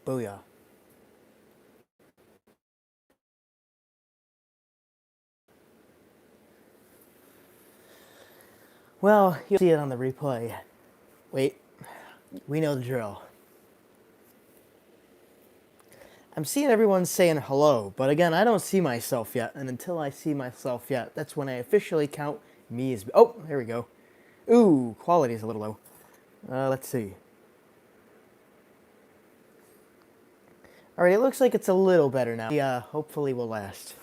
Booyah. Well, you'll see it on the replay. Wait, we know the drill. I'm seeing everyone saying hello, but again, I don't see myself yet, and until I see myself yet, that's when I officially count me as... Oh, there we go. Ooh, quality is a little low. Let's see. Alright, it looks like it's a little better now. Yeah, hopefully will last.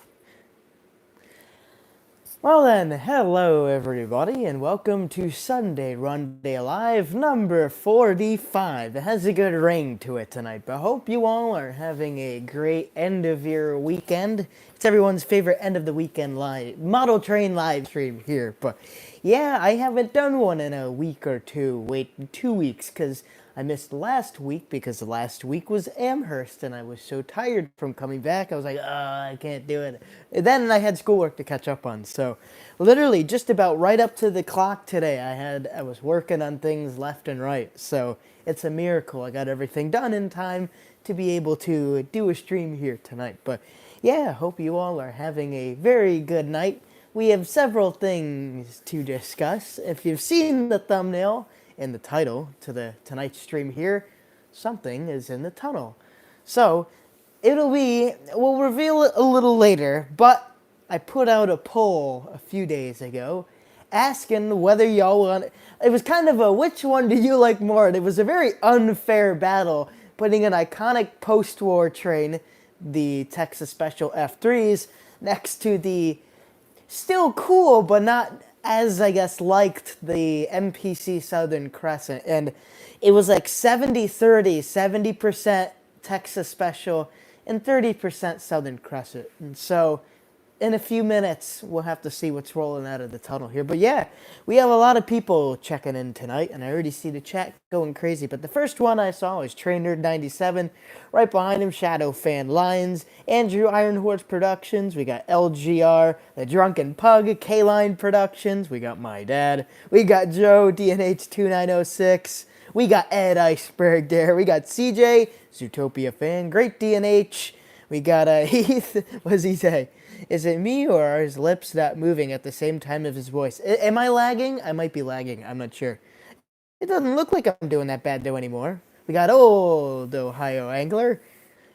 Well then, hello everybody, and welcome to Sunday Runday Live number 45. It has a good ring to it tonight, but I hope you all are having a great end of your weekend. It's everyone's favorite end of the weekend live model train live stream here, but yeah, I haven't done one in a week or two. Wait, 2 weeks, because I missed last week because last week was Amherst and I was so tired from coming back. I was like, oh, I can't do it. And then I had schoolwork to catch up on. So literally just about right up to the clock today, I was working on things left and right. So it's a miracle. I got everything done in time to be able to do a stream here tonight. But yeah, hope you all are having a very good night. We have several things to discuss. If you've seen the thumbnail and the title to tonight's stream here, something is in the tunnel. So we'll reveal it a little later, but I put out a poll a few days ago asking whether y'all want, it was kind of a which one do you like more, and it was a very unfair battle, putting an iconic post-war train, the Texas Special F3s, next to the still cool but not as I guess liked the MPC Southern Crescent, and it was like 70-30, 70% Texas Special and 30% Southern Crescent. And so in a few minutes we'll have to see what's rolling out of the tunnel here. But yeah, we have a lot of people checking in tonight, and I already see the chat going crazy. But the first one I saw was Train Nerd 97. Right behind him, Shadow Fan Lions, Andrew Iron Horse Productions. We got LGR, The Drunken Pug, K-Line Productions. We got my dad. We got Joe, DNH 2906. We got Ed Iceberg there. We got CJ, Zootopia Fan, Great DNH. We got Heath. What does he say? Is it me, or are his lips not moving at the same time as his voice? Am I lagging? I might be lagging. I'm not sure. It doesn't look like I'm doing that bad though anymore. We got old Ohio Angler,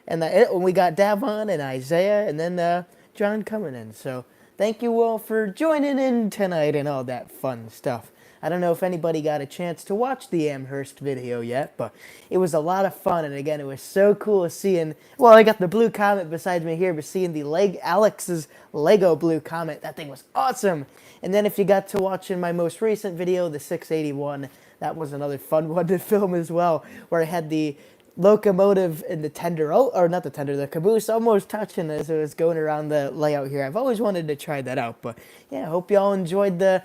and we got Davon and Isaiah, and then John coming in. So thank you all for joining in tonight and all that fun stuff. I don't know if anybody got a chance to watch the Amherst video yet, but it was a lot of fun. And again, it was so cool seeing, well, I got the blue comet beside me here, but seeing the Alex's Lego blue comet, that thing was awesome. And then if you got to watch in my most recent video, the 681, that was another fun one to film as well, where I had the locomotive and the tender, or not the tender, the caboose almost touching as it was going around the layout here. I've always wanted to try that out, but yeah, I hope y'all enjoyed the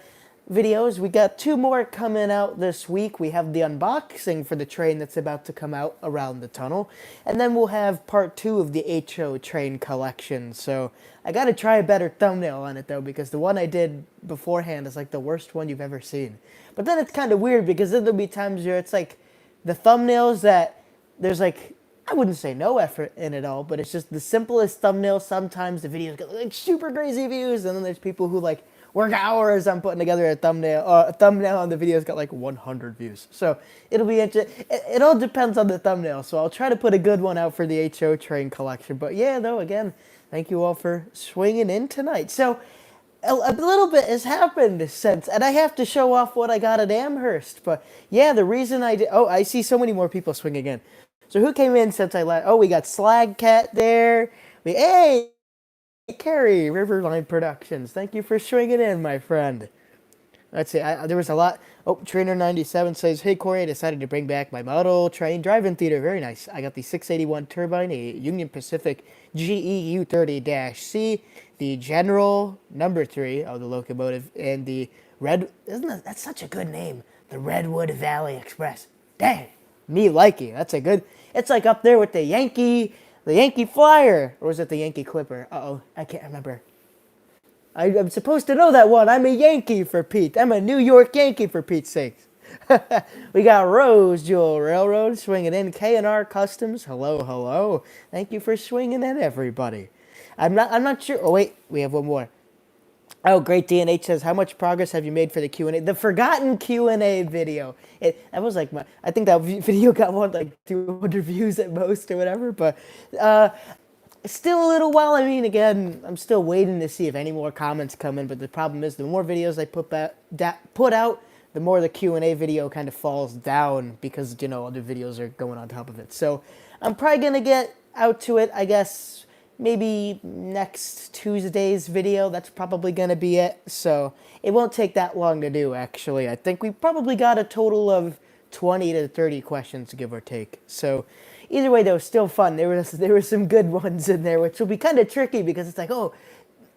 videos. We got 2 more coming out this week. We have the unboxing for the train that's about to come out around the tunnel, and then we'll have part 2 of the HO train collection. So I gotta try a better thumbnail on it though, because the one I did beforehand is like the worst one you've ever seen. But then it's kind of weird because then there'll be times where it's like the thumbnails that there's like, I wouldn't say no effort in it all, but it's just the simplest thumbnail. Sometimes the videos get like super crazy views, and then there's people who like work hours on putting together a thumbnail. A thumbnail on the video's got like 100 views. So it'll be interesting. It all depends on the thumbnail. So I'll try to put a good one out for the HO train collection. But yeah, though, again, thank you all for swinging in tonight. So a little bit has happened since, and I have to show off what I got at Amherst. But yeah, the reason I did, oh, I see so many more people swinging in. So who came in since I left? Oh, we got Slag Cat there. Hey, Carrie, Riverline Productions. Thank you for swinging in, my friend. Let's see, there was a lot. Oh, Trainer 97 says, hey, Corey, I decided to bring back my model train drive-in theater. Very nice. I got the 681 turbine, a Union Pacific GEU 30-C, the General number 3 of the locomotive, and the that's such a good name, the Redwood Valley Express. Dang, me liking. That's a good, it's like up there with the Yankee Flyer, or was it the Yankee Clipper? Uh-oh, I can't remember. I'm supposed to know that one. I'm a Yankee for Pete. I'm a New York Yankee for Pete's sake. We got Rose Jewel Railroad swinging in. K&R Customs. Hello, hello. Thank you for swinging in, everybody. I'm not sure. Oh wait, we have one more. Oh, Great DNH says, how much progress have you made for the Q&A? The forgotten Q&A video. That was like I think that video got like 200 views at most or whatever. But still a little while. I mean, again, I'm still waiting to see if any more comments come in. But the problem is, the more videos I put out, the more the Q&A video kind of falls down because, other videos are going on top of it. So I'm probably going to get out to it, I guess, maybe next Tuesday's video. That's probably going to be it. So it won't take that long to do, actually. I think we probably got a total of 20 to 30 questions, give or take. So either way, though, still fun. There were some good ones in there, which will be kind of tricky because it's like, oh,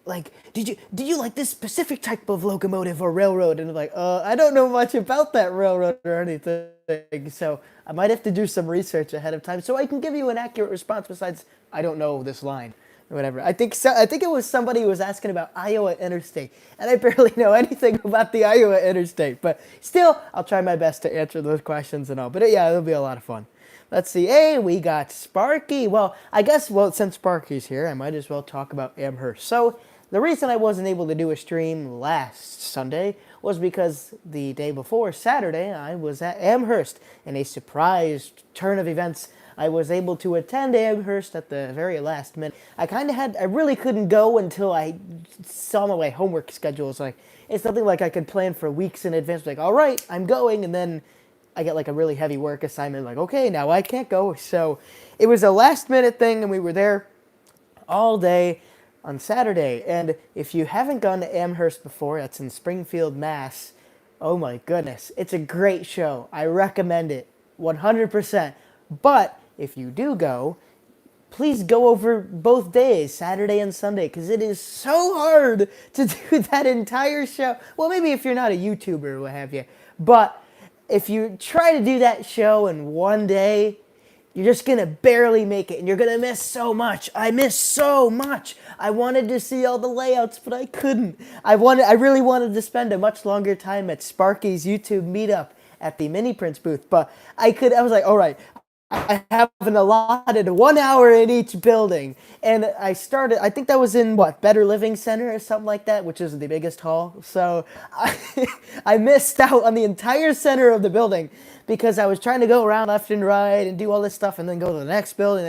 like, did you like this specific type of locomotive or railroad? And like, I don't know much about that railroad or anything. So I might have to do some research ahead of time so I can give you an accurate response besides, I don't know this line or whatever. I think it was somebody who was asking about Iowa Interstate, and I barely know anything about the Iowa Interstate, but still, I'll try my best to answer those questions and all. But yeah, it'll be a lot of fun. Let's see. Hey, we got Sparky. Well, I guess, since Sparky's here, I might as well talk about Amherst. So the reason I wasn't able to do a stream last Sunday was because the day before, Saturday, I was at Amherst in a surprise turn of events. I was able to attend Amherst at the very last minute. I really couldn't go until I saw my homework schedule. It's nothing like I could plan for weeks in advance. Like, all right, I'm going, and then I get like a really heavy work assignment. Like, okay, now I can't go. So it was a last minute thing, and we were there all day on Saturday. And if you haven't gone to Amherst before, that's in Springfield, Mass. Oh my goodness, it's a great show. I recommend it 100%. But if you do go, please go over both days, Saturday and Sunday, because it is so hard to do that entire show. Well, maybe if you're not a YouTuber or what have you. But if you try to do that show in one day, you're just going to barely make it, and you're going to miss so much. I missed so much. I wanted to see all the layouts, but I couldn't. I really wanted to spend a much longer time at Sparky's YouTube meetup at the Mini Prince booth, but I was like, all right, I have an allotted 1 hour in each building. And I think that was in Better Living Center or something like that, which is the biggest hall. So I missed out on the entire center of the building because I was trying to go around left and right and do all this stuff and then go to the next building,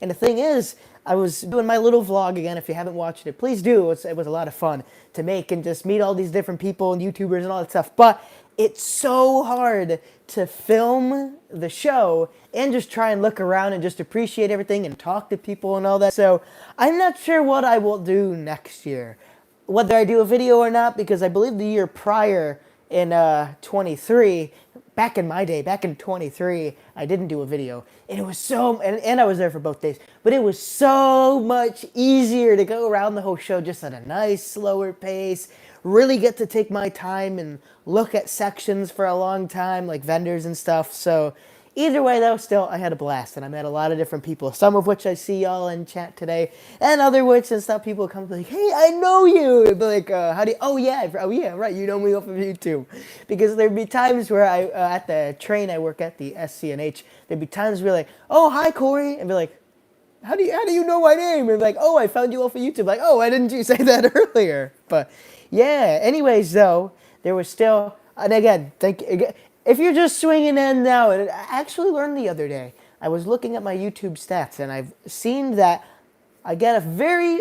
And the thing is, I was doing my little vlog again. If you haven't watched it, please do. It was a lot of fun to make and just meet all these different people and YouTubers and all that stuff. But it's so hard to film the show and just try and look around and just appreciate everything and talk to people and all that. So I'm not sure what I will do next year, whether I do a video or not, because I believe the year prior in 23, back in my day, back in 23, I didn't do a video. And it was and I was there for both days, but it was so much easier to go around the whole show just at a nice, slower pace, really get to take my time and look at sections for a long time, like vendors and stuff. So either way, though, still, I had a blast, and I met a lot of different people, some of which I see y'all in chat today, and other which and stuff, people come like, hey, I know you. It'd be like, how do you, oh yeah, right, you know me off of YouTube. Because there'd be times where at the train I work at, the SCNH, there'd be times where like, oh, hi, Corey, and be like, how do you know my name? And like, oh, I found you off of YouTube. Like, oh, why didn't you say that earlier? But yeah, anyways, though, there was still, and again, if you're just swinging in now, and I actually learned the other day, I was looking at my YouTube stats, and I've seen that I get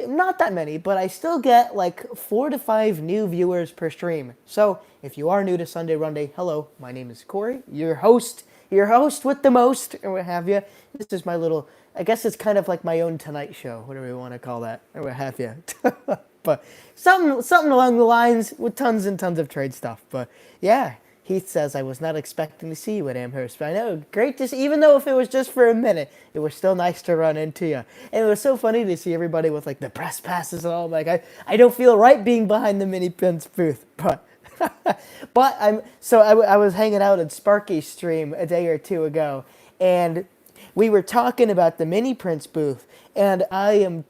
not that many, but I still get like 4 to 5 new viewers per stream. So if you are new to Sunday Runday, hello, my name is Corey, your host with the most, or what have you. This is my little, I guess it's kind of like my own Tonight Show, whatever you want to call that, or what have you. But something along the lines with tons and tons of trade stuff. But yeah, Heath says, I was not expecting to see you at Amherst. But I know, great to see, even though if it was just for a minute, it was still nice to run into you. And it was so funny to see everybody with like the press passes and all. Like, I don't feel right being behind the Mini Prince booth, but but I was hanging out at Sparky's stream a day or two ago, and we were talking about the Mini Prince booth, And I'm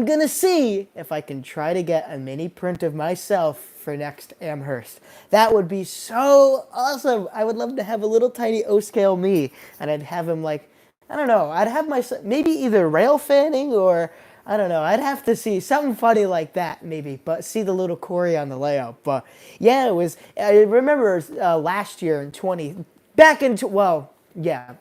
gonna see if I can try to get a mini print of myself for next Amherst. That would be so awesome. I would love to have a little tiny O scale me, and I'd have him like, I don't know, I'd have my maybe either rail fanning or I don't know. I'd have to see something funny like that, maybe, but see the little Corey on the layout. But yeah, it was. I remember last year in 20, back in, well, yeah,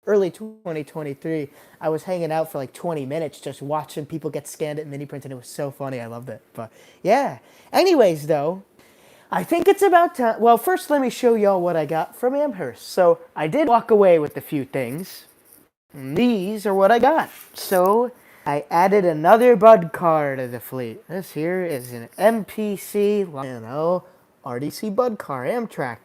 early 2023, I was hanging out for like 20 minutes just watching people get scanned at mini print, and it was so funny. I loved it. But yeah. Anyways, though, I think it's about time. Well, first, let me show y'all what I got from Amherst. So I did walk away with a few things. And these are what I got. So I added another bud car to the fleet. This here is an MPC, RDC bud car, Amtrak.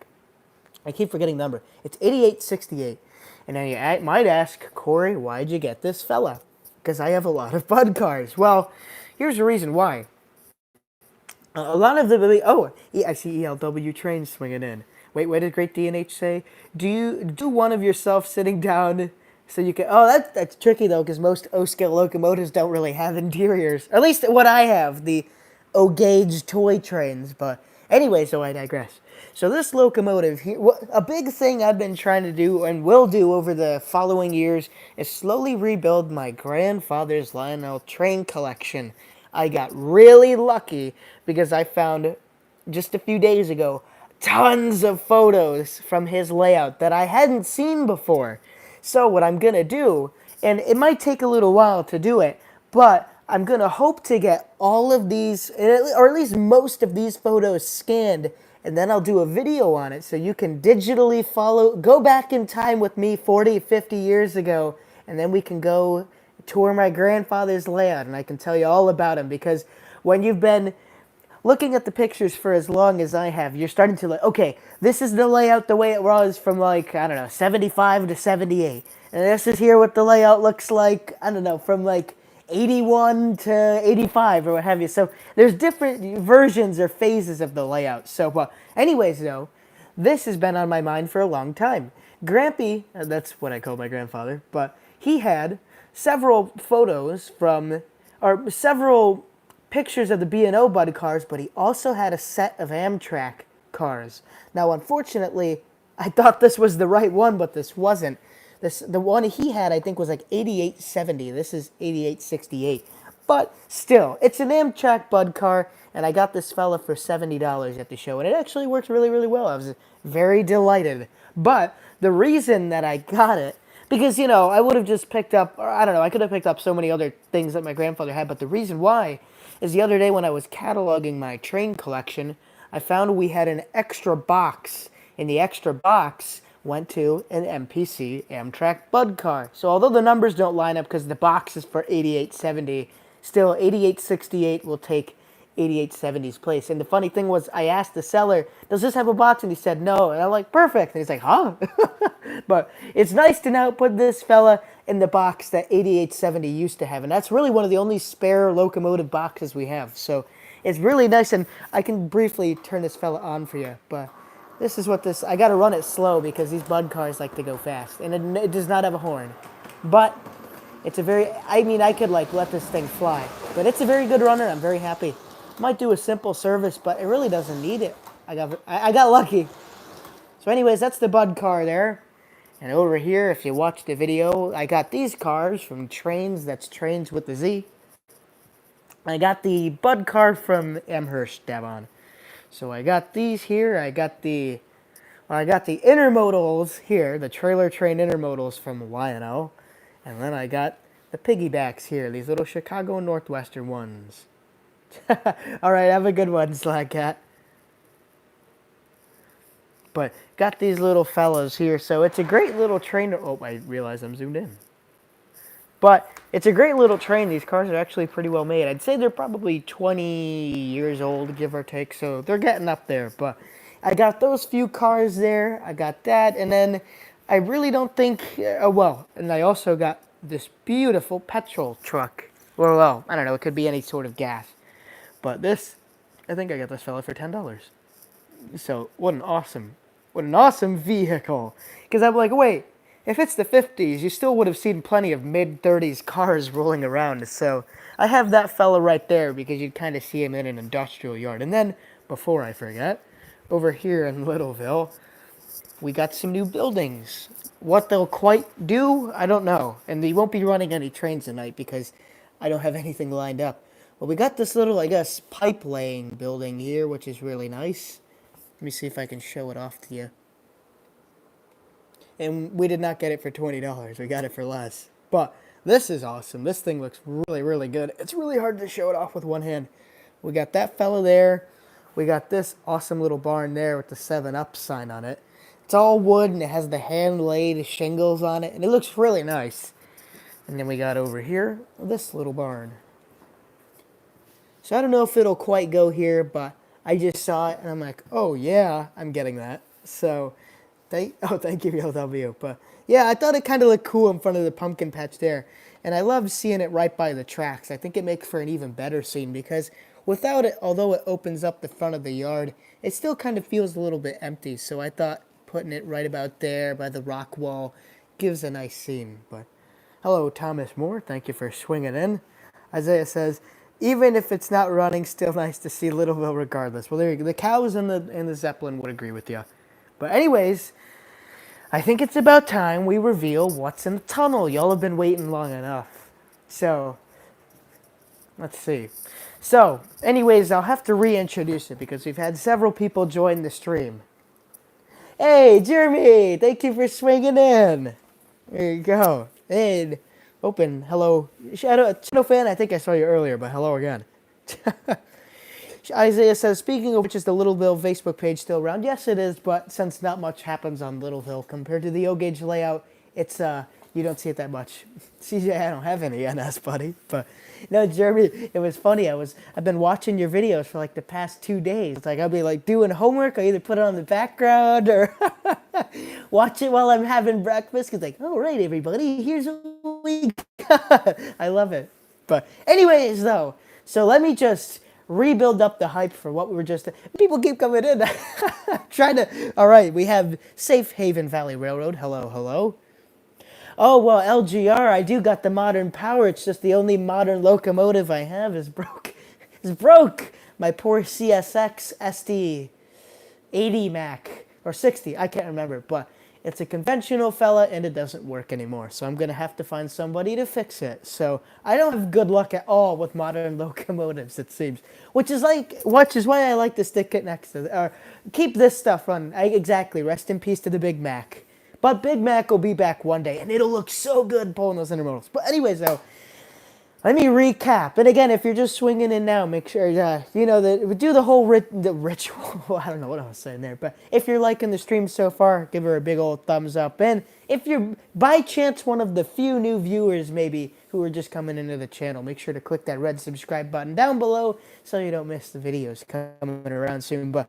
I keep forgetting the number. It's 8868. And then you might ask, Corey, why'd you get this fella? Because I have a lot of bud cars. Well, here's the reason why. A lot of the... Oh, I see ELW trains swinging in. Wait, what did Great DNH say? Do one of yourself sitting down so you can... Oh, that's tricky, though, because most O-scale locomotives don't really have interiors. Or at least what I have, the O-gauge toy trains. But anyway, so I digress. So this locomotive here, a big thing I've been trying to do and will do over the following years is slowly rebuild my grandfather's Lionel train collection. I got really lucky because I found just a few days ago tons of photos from his layout that I hadn't seen before. So what I'm going to do, and it might take a little while to do it, but I'm going to hope to get all of these, or at least most of these photos scanned, and then I'll do a video on it so you can digitally go back in time with me 40, 50 years ago, and then we can go tour my grandfather's layout, and I can tell you all about him, because when you've been looking at the pictures for as long as I have, you're starting to like, okay, this is the layout the way it was from like, I don't know, 75 to 78. And this is here what the layout looks like, I don't know, from like 81 to 85 or what have you. So there's different versions or phases of the layout. So anyways, though, this has been on my mind for a long time. Grampy, that's what I call my grandfather, but he had several photos from, or several pictures of the B&O Bud cars, but he also had a set of Amtrak cars. Now, unfortunately, I thought this was the right one, but this wasn't. The one he had, I think, was like 8870. This is 8868. But still, it's an Amtrak Bud car, and I got this fella for $70 at the show, and it actually worked really, really well. I was very delighted. But the reason that I got it, because, I would have just picked up, or I don't know, I could have picked up so many other things that my grandfather had, but the reason why is the other day when I was cataloging my train collection, I found we had an extra box, and the extra box went to an MPC Amtrak Bud car. So although the numbers don't line up because the box is for 8870, still 8868 will take 8870's place. And the funny thing was, I asked the seller, does this have a box? And he said no. And I'm like, perfect. And he's like, huh? But it's nice to now put this fella in the box that 8870 used to have. And that's really one of the only spare locomotive boxes we have. So it's really nice. And I can briefly turn this fella on for you. But this is what this, I got to run it slow because these Bud cars like to go fast. And it does not have a horn. But it's a very, I could like let this thing fly. But it's a very good runner. I'm very happy. Might do a simple service, but it really doesn't need it. I got lucky. So anyways, that's the Bud car there. And over here, if you watch the video, I got these cars from Trains. That's Trains with the Z. I got the Bud car from Amherst, Devon. So I got these here. I got the intermodals here, the trailer train intermodals from Lionel. And then I got the piggybacks here, these little Chicago Northwestern ones. All right, have a good one, Slack Cat. But got these little fellows here, so it's a great little train. Oh, I realize I'm zoomed in. But it's a great little train. These cars are actually pretty well made. I'd say they're probably 20 years old, give or take, so they're getting up there. But I got those few cars there. I got that, and then I really don't think, and I also got this beautiful petrol truck. Well, I don't know, it could be any sort of gas. But this, I think I got this fella for $10. So what an awesome vehicle. Because I'm like, wait, if it's the 50s, you still would have seen plenty of mid-30s cars rolling around. So I have that fella right there because you'd kind of see him in an industrial yard. And then, before I forget, over here in Littleville, we got some new buildings. What they'll quite do, I don't know. And they won't be running any trains tonight because I don't have anything lined up. But we got this little, I guess, pipe laying building here, which is really nice. Let me see if I can show it off to you. And we did not get it for $20. We got it for less. But this is awesome. This thing looks really, really good. It's really hard to show it off with one hand. We got that fella there. We got this awesome little barn there with the 7-Up sign on it. It's all wood and it has the hand-laid shingles on it. And it looks really nice. And then we got over here this little barn. So I don't know if it'll quite go here, but I just saw it and I'm like, oh yeah, I'm getting that. So thank you, LW. But yeah, I thought it kind of looked cool in front of the pumpkin patch there. And I love seeing it right by the tracks. I think it makes for an even better scene because without it, although it opens up the front of the yard, it still kind of feels a little bit empty. So I thought putting it right about there by the rock wall gives a nice scene. But hello, Thomas Moore. Thank you for swinging in. Isaiah says, even if it's not running, still nice to see Littleville regardless. Well, there you go. The cows and the Zeppelin would agree with you. But anyways, I think it's about time we reveal what's in the tunnel. Y'all have been waiting long enough. So, let's see. So, anyways, I'll have to reintroduce it because we've had several people join the stream. Hey, Jeremy! Thank you for swinging in. There you go. And open. Hello. Shadow fan, I think I saw you earlier, but hello again. Isaiah says, speaking of which, is the Littleville Facebook page still around? Yes, it is, but since not much happens on Littleville compared to the O-Gauge layout, it's, you don't see it that much. CJ, I don't have any NS, buddy. But, no, Jeremy, it was funny. I've been watching your videos for, like, the past 2 days. It's like, I'll be, like, doing homework. I either put it on the background or watch it while I'm having breakfast. It's like, all right, everybody, here's what we got. I love it. But, anyways, though, so let me just rebuild up the hype for what we were just... People keep coming in. Trying to... All right, we have Safe Haven Valley Railroad. Hello, hello. Oh, well, LGR, I do got the modern power. It's just the only modern locomotive I have is broke. It's broke. My poor CSX SD 80 Mac. Or 60, I can't remember. But it's a conventional fella, and it doesn't work anymore. So I'm going to have to find somebody to fix it. So I don't have good luck at all with modern locomotives, it seems. Which is why I like to stick it next to, or keep this stuff running. Exactly, rest in peace to the Big Mac. But Big Mac will be back one day, and it'll look so good pulling those intermodals. But anyways, though, let me recap. And again, if you're just swinging in now, make sure, do the whole ritual. I don't know what I was saying there. But if you're liking the stream so far, give her a big old thumbs up. And if you're, by chance, one of the few new viewers, maybe, who are just coming into the channel, make sure to click that red subscribe button down below so you don't miss the videos coming around soon. But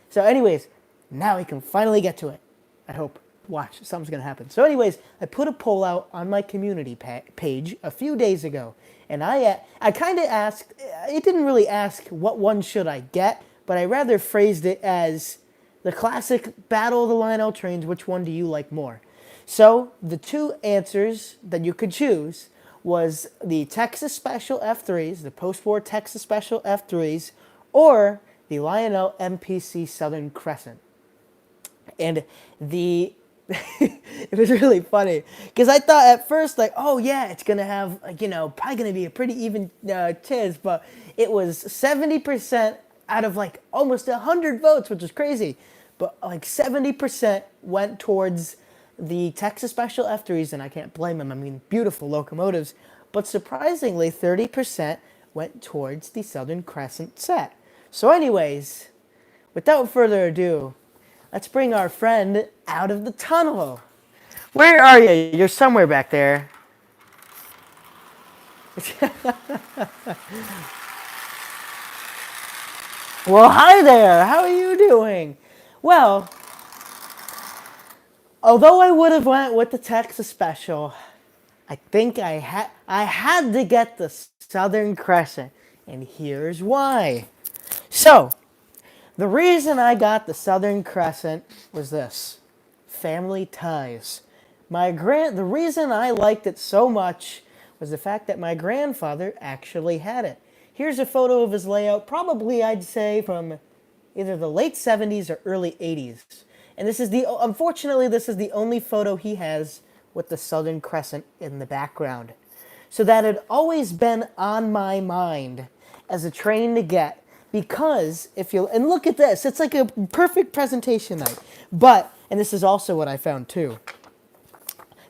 so anyways, now we can finally get to it. I hope. Watch, something's going to happen. So anyways, I put a poll out on my community page a few days ago. And I kind of asked, it didn't really ask what one should I get, but I rather phrased it as the classic Battle of the Lionel trains, which one do you like more? So the two answers that you could choose was the Texas Special F3s, the post-war Texas Special F3s, or the Lionel MPC Southern Crescent. And it was really funny because I thought at first, like, oh yeah, it's gonna have, like, probably gonna be a pretty even tiz, but it was 70% out of like almost 100 votes, which is crazy. But like 70% went towards the Texas Special F3s, and I can't blame them. I mean, beautiful locomotives. But surprisingly, 30% went towards the Southern Crescent set. So anyways, without further ado, let's bring our friend out of the tunnel. Where are you? You're somewhere back there. Well, hi there. How are you doing? Well, although I would have went with the Texas Special, I think I had to get the Southern Crescent, and here's why. So, the reason I got the Southern Crescent was this: family ties. The reason I liked it so much was the fact that my grandfather actually had it. Here's a photo of his layout, probably I'd say from either the late 70s or early 80s. And unfortunately, this is the only photo he has with the Southern Crescent in the background. So that had always been on my mind as a train to get, because and look at this, it's like a perfect presentation night. But, and this is also what I found too,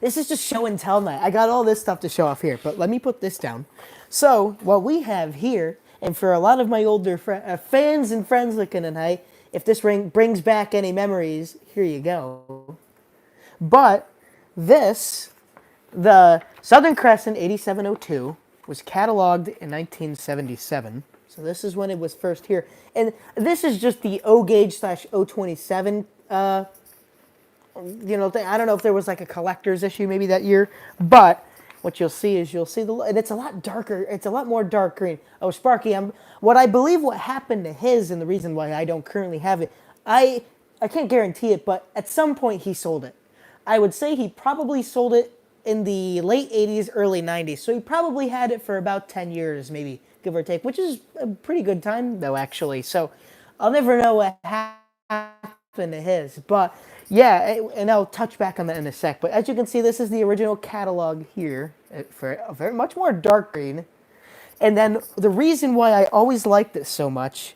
this is just show and tell night. I got all this stuff to show off here, but let me put this down. So what we have here, and for a lot of my older fans and friends looking tonight, if this ring brings back any memories, here you go. But this, the Southern Crescent 8702, was cataloged in 1977. So this is when it was first here. And this is just the O gauge slash 027 I don't know if there was like a collector's issue maybe that year, but what you'll see and it's a lot darker. It's a lot more dark green. Oh, Sparky, what I believe what happened to his, and the reason why I don't currently have it, I can't guarantee it, but at some point he sold it. I would say he probably sold it in the late 80s, early 90s. So he probably had it for about 10 years, maybe, give or take, which is a pretty good time though, actually. So I'll never know what happened to his, but yeah, and I'll touch back on that in a sec. But as you can see, this is the original catalog here for a very much more dark green. And then the reason why I always liked this so much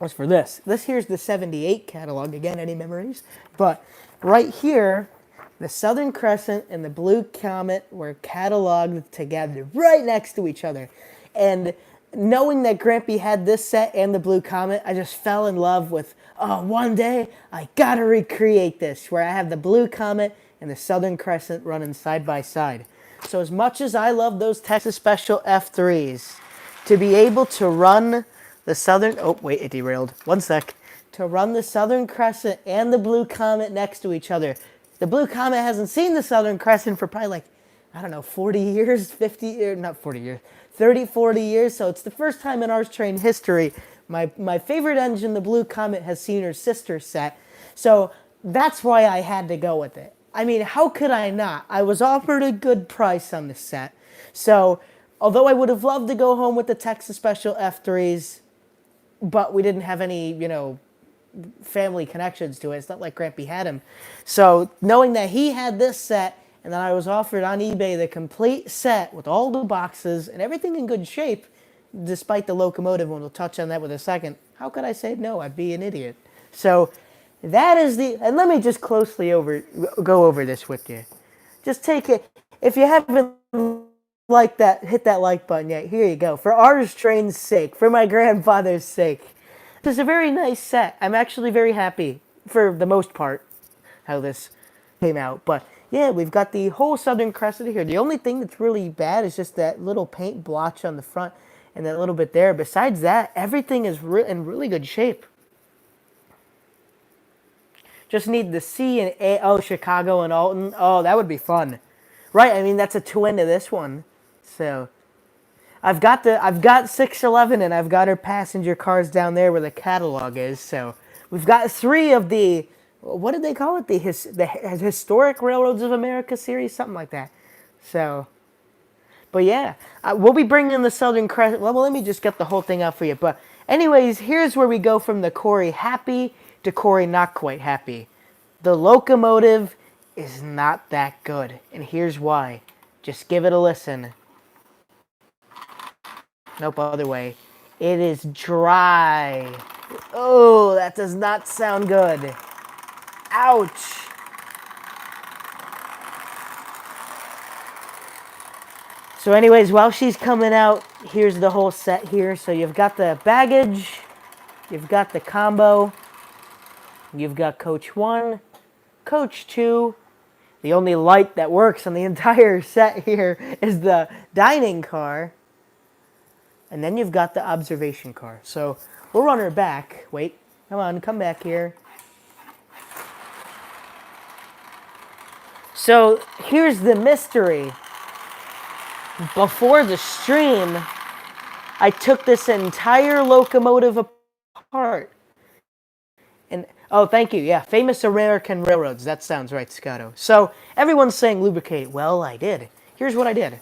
was for this. This here's the 78 catalog. Again, any memories? But right here, the Southern Crescent and the Blue Comet were cataloged together right next to each other. And knowing that Grampy had this set and the Blue Comet, I just fell in love with, one day I gotta recreate this, where I have the Blue Comet and the Southern Crescent running side by side. So as much as I love those Texas Special F3s, to be able to run the Southern, oh wait, it derailed, one sec, to run the Southern Crescent and the Blue Comet next to each other. The Blue Comet hasn't seen the Southern Crescent for probably 40 years, 30, 40 years. So it's the first time in ours train history my favorite engine, the Blue Comet, has seen her sister set. So that's why I had to go with it. I mean, how could I not? I was offered a good price on this set. So although I would have loved to go home with the Texas Special F3s, but we didn't have any, family connections to it. It's not like Grampy had him. So knowing that he had this set, and then I was offered on eBay the complete set with all the boxes and everything in good shape, despite the locomotive, and we'll touch on that with a second, how could I say no? I'd be an idiot. So that is and let me just go over this with you. Just take it. If you haven't hit that like button yet, here you go. For ours train's sake, for my grandfather's sake. This is a very nice set. I'm actually very happy, for the most part, how this came out. But yeah, we've got the whole Southern Crescent here. The only thing that's really bad is just that little paint blotch on the front and that little bit there. Besides that, everything is in really good shape. Just need the C and A. Oh, Chicago and Alton. Oh, that would be fun. Right, I mean, that's a twin to this one. So I've got 611, and I've got her passenger cars down there where the catalog is. So we've got 3 of the, what did they call it? The Historic Railroads of America series, something like that. So, but yeah, we'll be bringing the Southern Crescent. Well, let me just get the whole thing out for you. But anyways, here's where we go from the Corey happy to Corey not quite happy. The locomotive is not that good, and here's why. Just give it a listen. Nope, other way. It is dry. Oh, that does not sound good. Ouch. So anyways, while she's coming out, here's the whole set here. So you've got the baggage, you've got the combo, you've got Coach 1, Coach 2. The only light that works on the entire set here is the dining car. And then you've got the observation car. So we'll run her back. Wait, come on, come back here. So here's the mystery. Before the stream, I took this entire locomotive apart. And Oh, thank you. Yeah, famous American railroads. That sounds right, Scotto. So everyone's saying lubricate. Well, I did. Here's what I did.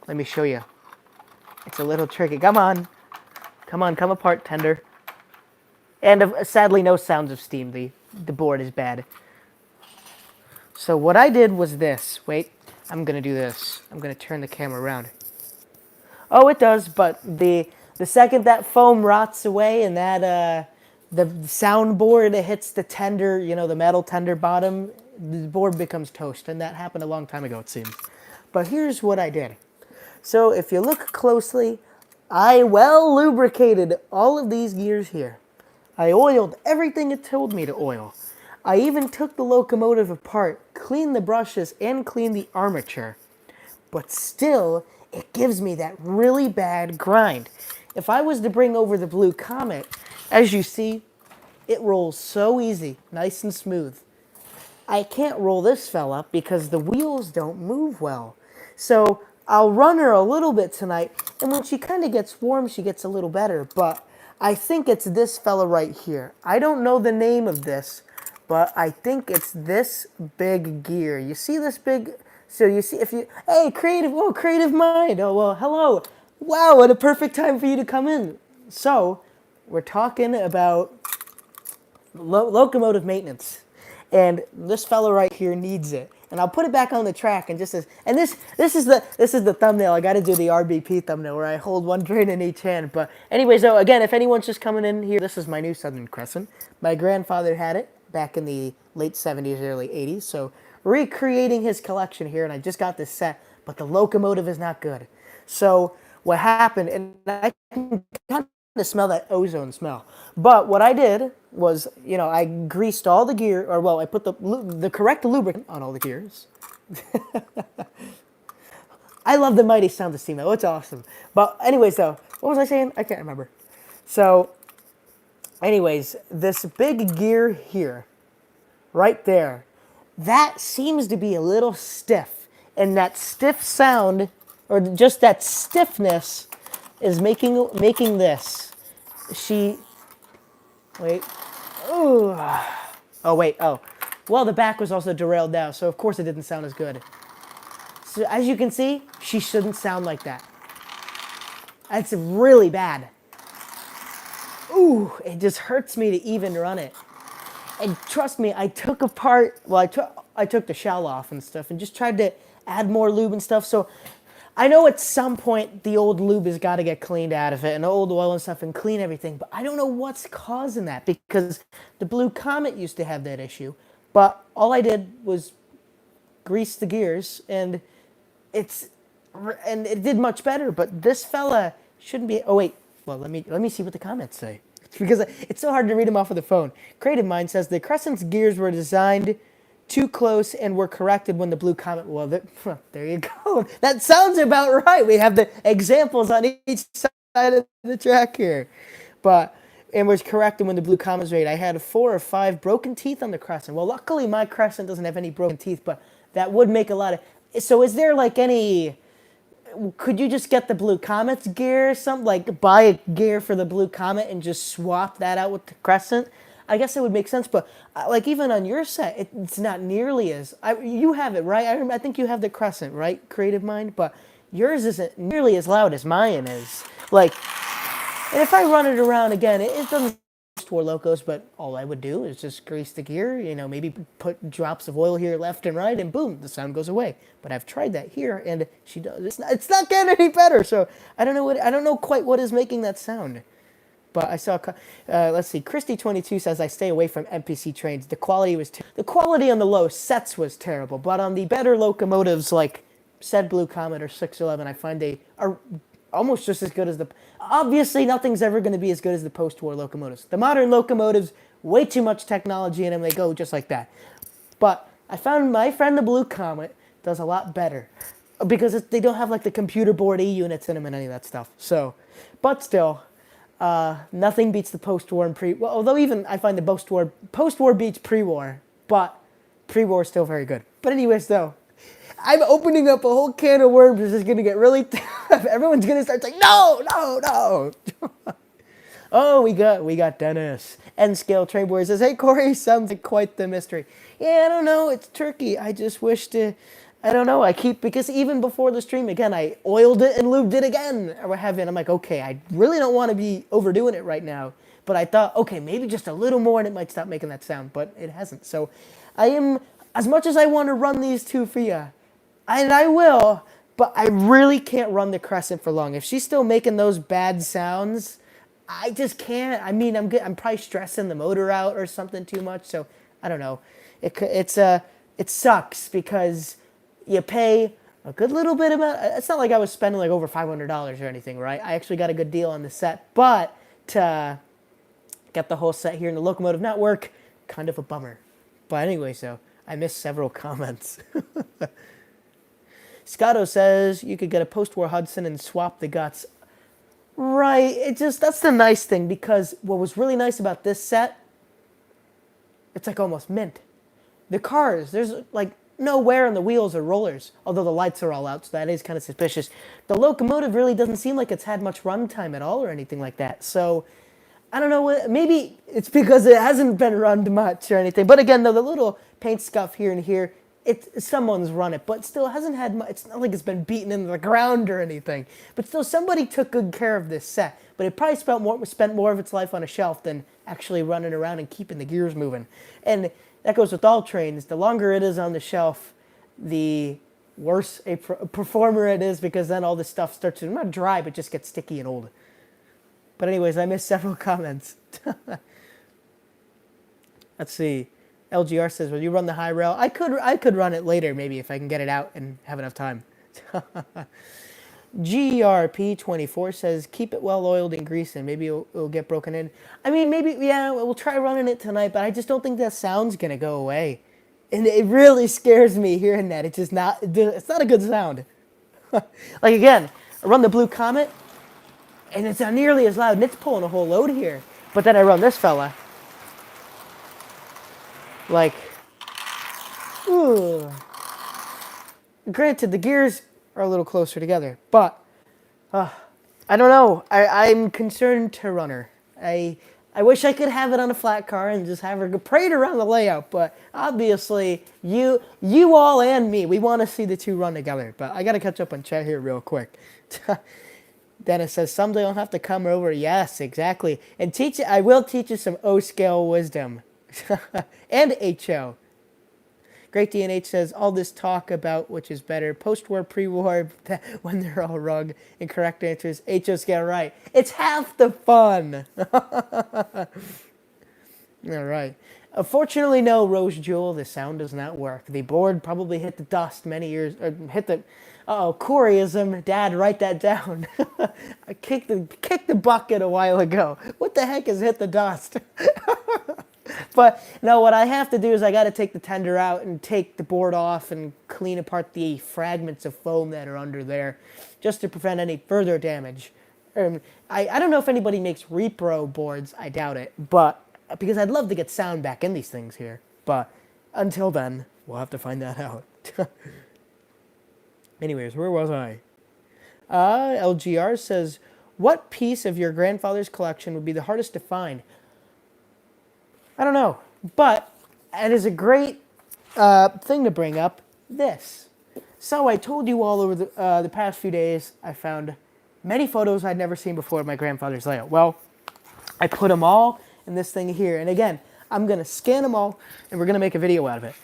Let me show you. It's a little tricky. Come on. Come on, come apart, tender. And sadly, no sounds of steam. The board is bad. So what I did was this. Wait, I'm going to do this. I'm going to turn the camera around. Oh, it does, but the second that foam rots away and that the soundboard hits the tender, the metal tender bottom, the board becomes toast, and that happened a long time ago, it seems. But here's what I did. So if you look closely, I well lubricated all of these gears here. I oiled everything it told me to oil. I even took the locomotive apart, cleaned the brushes, and cleaned the armature. But still, it gives me that really bad grind. If I was to bring over the Blue Comet, as you see, it rolls so easy, nice and smooth. I can't roll this fella because the wheels don't move well. So I'll run her a little bit tonight, and when she kind of gets warm, she gets a little better. But I think it's this fella right here. I don't know the name of this, but I think it's this big gear. You see this big? So you see, hey, creative mind. Oh, well, hello. Wow, what a perfect time for you to come in. So we're talking about locomotive maintenance. And this fella right here needs it. And I'll put it back on the track and this is the thumbnail. I got to do the RBP thumbnail where I hold one train in each hand. But anyways, so again, if anyone's just coming in here, this is my new Southern Crescent. My grandfather had it back in the late 70s, early 80s. So recreating his collection here, and I just got this set, but the locomotive is not good. So what happened, and I can kind of smell that ozone smell. But what I did was, I greased all the gear, or well, I put the correct lubricant on all the gears. I love the mighty sound of steam though. It's awesome. But anyways, though, what was I saying? I can't remember. So, anyways, this big gear here, right there, that seems to be a little stiff, and that stiff sound, or just that stiffness, is making this. Wait. Ooh. Oh, wait. Oh. Well, the back was also derailed now, so of course it didn't sound as good. So as you can see, she shouldn't sound like that. That's really bad. Ooh, it just hurts me to even run it. And trust me, I took I took the shell off and stuff and just tried to add more lube and stuff. So I know at some point the old lube has got to get cleaned out of it and the old oil and stuff and clean everything. But I don't know what's causing that because the Blue Comet used to have that issue. But all I did was grease the gears and it did much better. But this fella shouldn't be. Oh wait, well let me see what the comments say because it's so hard to read them off of the phone. Creative Mind says the Crescent's gears were designed too close and were corrected when the Blue Comet. Well, there you go. That sounds about right. We have the examples on each side of the track here, and was corrected when the Blue Comet was made. I had 4 or 5 broken teeth on the Crescent. Well, luckily my Crescent doesn't have any broken teeth, but that would make a lot of. So, is there like any? Could you just get the Blue Comet's gear or something? Like buy a gear for the Blue Comet and just swap that out with the Crescent? I guess it would make sense, but like even on your set, it's not nearly as... you have it, right? I think you have the Crescent, right? Creative Mind? But yours isn't nearly as loud as mine is. Like, and if I run it around again, it doesn't post-war locos, but all I would do is just grease the gear, maybe put drops of oil here left and right, and boom, the sound goes away. But I've tried that here, and she does. It's not getting any better, so I don't know quite what is making that sound. But I saw, let's see, Christy22 says, I stay away from NPC trains. The quality on the low sets was terrible, but on the better locomotives like said Blue Comet or 611, I find they are almost just as good as obviously nothing's ever going to be as good as the post-war locomotives. The modern locomotives, way too much technology in them, they go just like that. But I found my friend the Blue Comet does a lot better because they don't have like the computer board E-units in them and any of that stuff. So, but still... nothing beats the post-war and well, although even I find the post-war beats pre-war, but pre-war is still very good. But anyways, though, I'm opening up a whole can of worms. This is going to get really tough. Everyone's going to start saying, no. Oh, we got Dennis. N Scale Train Boy says, "Hey Corey, sounds like quite the mystery." Yeah, I don't know. It's turkey. I just wish to. I don't know. I keep because even before the stream, again, I oiled it and lubed it again. Or what have you. And I'm like, okay, I really don't want to be overdoing it right now. But I thought, okay, maybe just a little more, and it might stop making that sound. But it hasn't. So, I am as much as I want to run these two for you, and I will. But I really can't run the Crescent for long. If she's still making those bad sounds, I just can't. I mean, I'm probably stressing the motor out or something too much. So I don't know. It sucks because you pay a good little bit amount. It's not like I was spending like over $500 or anything, right? I actually got a good deal on the set, but to get the whole set here in the Locomotive Network, kind of a bummer. But anyway, so I missed several comments. Scotto says you could get a post-war Hudson and swap the guts. Right, that's the nice thing, because what was really nice about this set, it's like almost mint. The cars, there's like no wear on the wheels or rollers, although the lights are all out, so that is kind of suspicious. The Locomotive really doesn't seem like it's had much runtime at all or anything like that, so I don't know, maybe it's because it hasn't been run much or anything. But again, though, the little paint scuff here and here, someone's run it, but still hasn't had much. It's not like it's been beaten into the ground or anything. But still, somebody took good care of this set. But it probably spent more of its life on a shelf than actually running around and keeping the gears moving. And that goes with all trains. The longer it is on the shelf, the worse a performer it is, because then all this stuff starts to not dry, but just gets sticky and old. But anyways, I missed several comments. Let's see. LGR says, "Will you run the high rail?" I could run it later, maybe, if I can get it out and have enough time. GRP24 says, "Keep it well oiled and greased, and maybe it'll get broken in." I mean, maybe, yeah, we'll try running it tonight, but I just don't think that sound's going to go away. And it really scares me hearing that. It's not a good sound. Like, again, I run the Blue Comet, and it's not nearly as loud, and it's pulling a whole load here. But then I run this fella. Like, ooh. Granted, the gears are a little closer together, but I don't know. I'm concerned to run her. I wish I could have it on a flat car and just have her parade around the layout, but obviously you all and me, we want to see the two run together. But I got to catch up on chat here real quick. Dennis says, "Someday I'll have to come over." Yes, exactly. And I will teach you some O-scale wisdom. And HO. Great DNH says, "All this talk about which is better, post-war, pre-war, when they're all wrong." Incorrect answers. HO's got right. It's half the fun. All right. Unfortunately, no, Rose Jewel, the sound does not work. The board probably hit the dust many years, or hit the, Coreyism. Dad, write that down. I kicked the bucket a while ago. What the heck has hit the dust? But no, what I have to do is I got to take the tender out and take the board off and clean apart the fragments of foam that are under there, just to prevent any further damage. I don't know if anybody makes repro boards. I doubt it, but because I'd love to get sound back in these things here. But until then, we'll have to find that out. Anyways, where was I? LGR says, "What piece of your grandfather's collection would be the hardest to find?" I don't know, but it is a great thing to bring up, this. So I told you all over the past few days, I found many photos I'd never seen before of my grandfather's layout. Well, I put them all in this thing here. And again, I'm going to scan them all, and we're going to make a video out of it.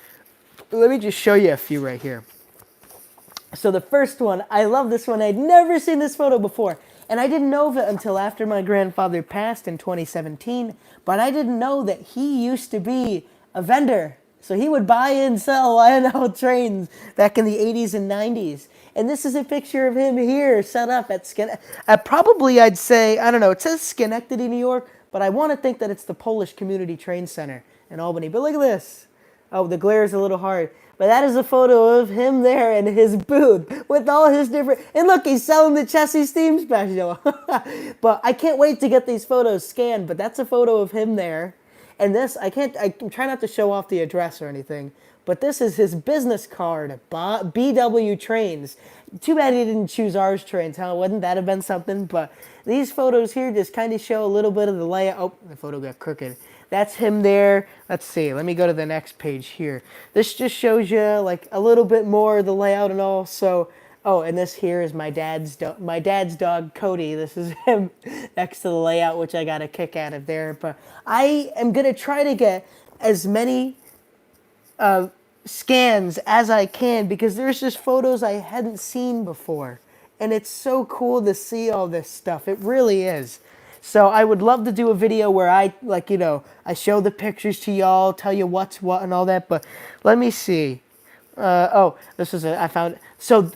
Let me just show you a few right here. So the first one, I love this one. I'd never seen this photo before. And I didn't know of it until after my grandfather passed in 2017. But I didn't know that he used to be a vendor. So he would buy and sell I&L trains back in the 80s and 90s. And this is a picture of him here set up at probably, I'd say, I don't know, it says Schenectady, New York. But I want to think that it's the Polish Community Train Center in Albany. But look at this. Oh, the glare is a little hard. But that is a photo of him there in his booth with all his different... And look, he's selling the Chessie Steam Special. But I can't wait to get these photos scanned. But that's a photo of him there. And this, I can try not to show off the address or anything. But this is his business card, BW Trains. Too bad he didn't choose ours trains, huh? Wouldn't that have been something? But these photos here just kind of show a little bit of the layout. Oh, the photo got crooked. That's him there. Let's see. Let me go to the next page here. This just shows you like a little bit more of the layout and all. So, oh, and this here is my dad's dog Cody. This is him next to the layout, which I got a kick out of there. But I am gonna try to get as many scans as I can because there's just photos I hadn't seen before. And it's so cool to see all this stuff. It really is. So I would love to do a video where I, like, you know, I show the pictures to y'all, tell you what's what and all that. But let me see. Oh, this is I found. So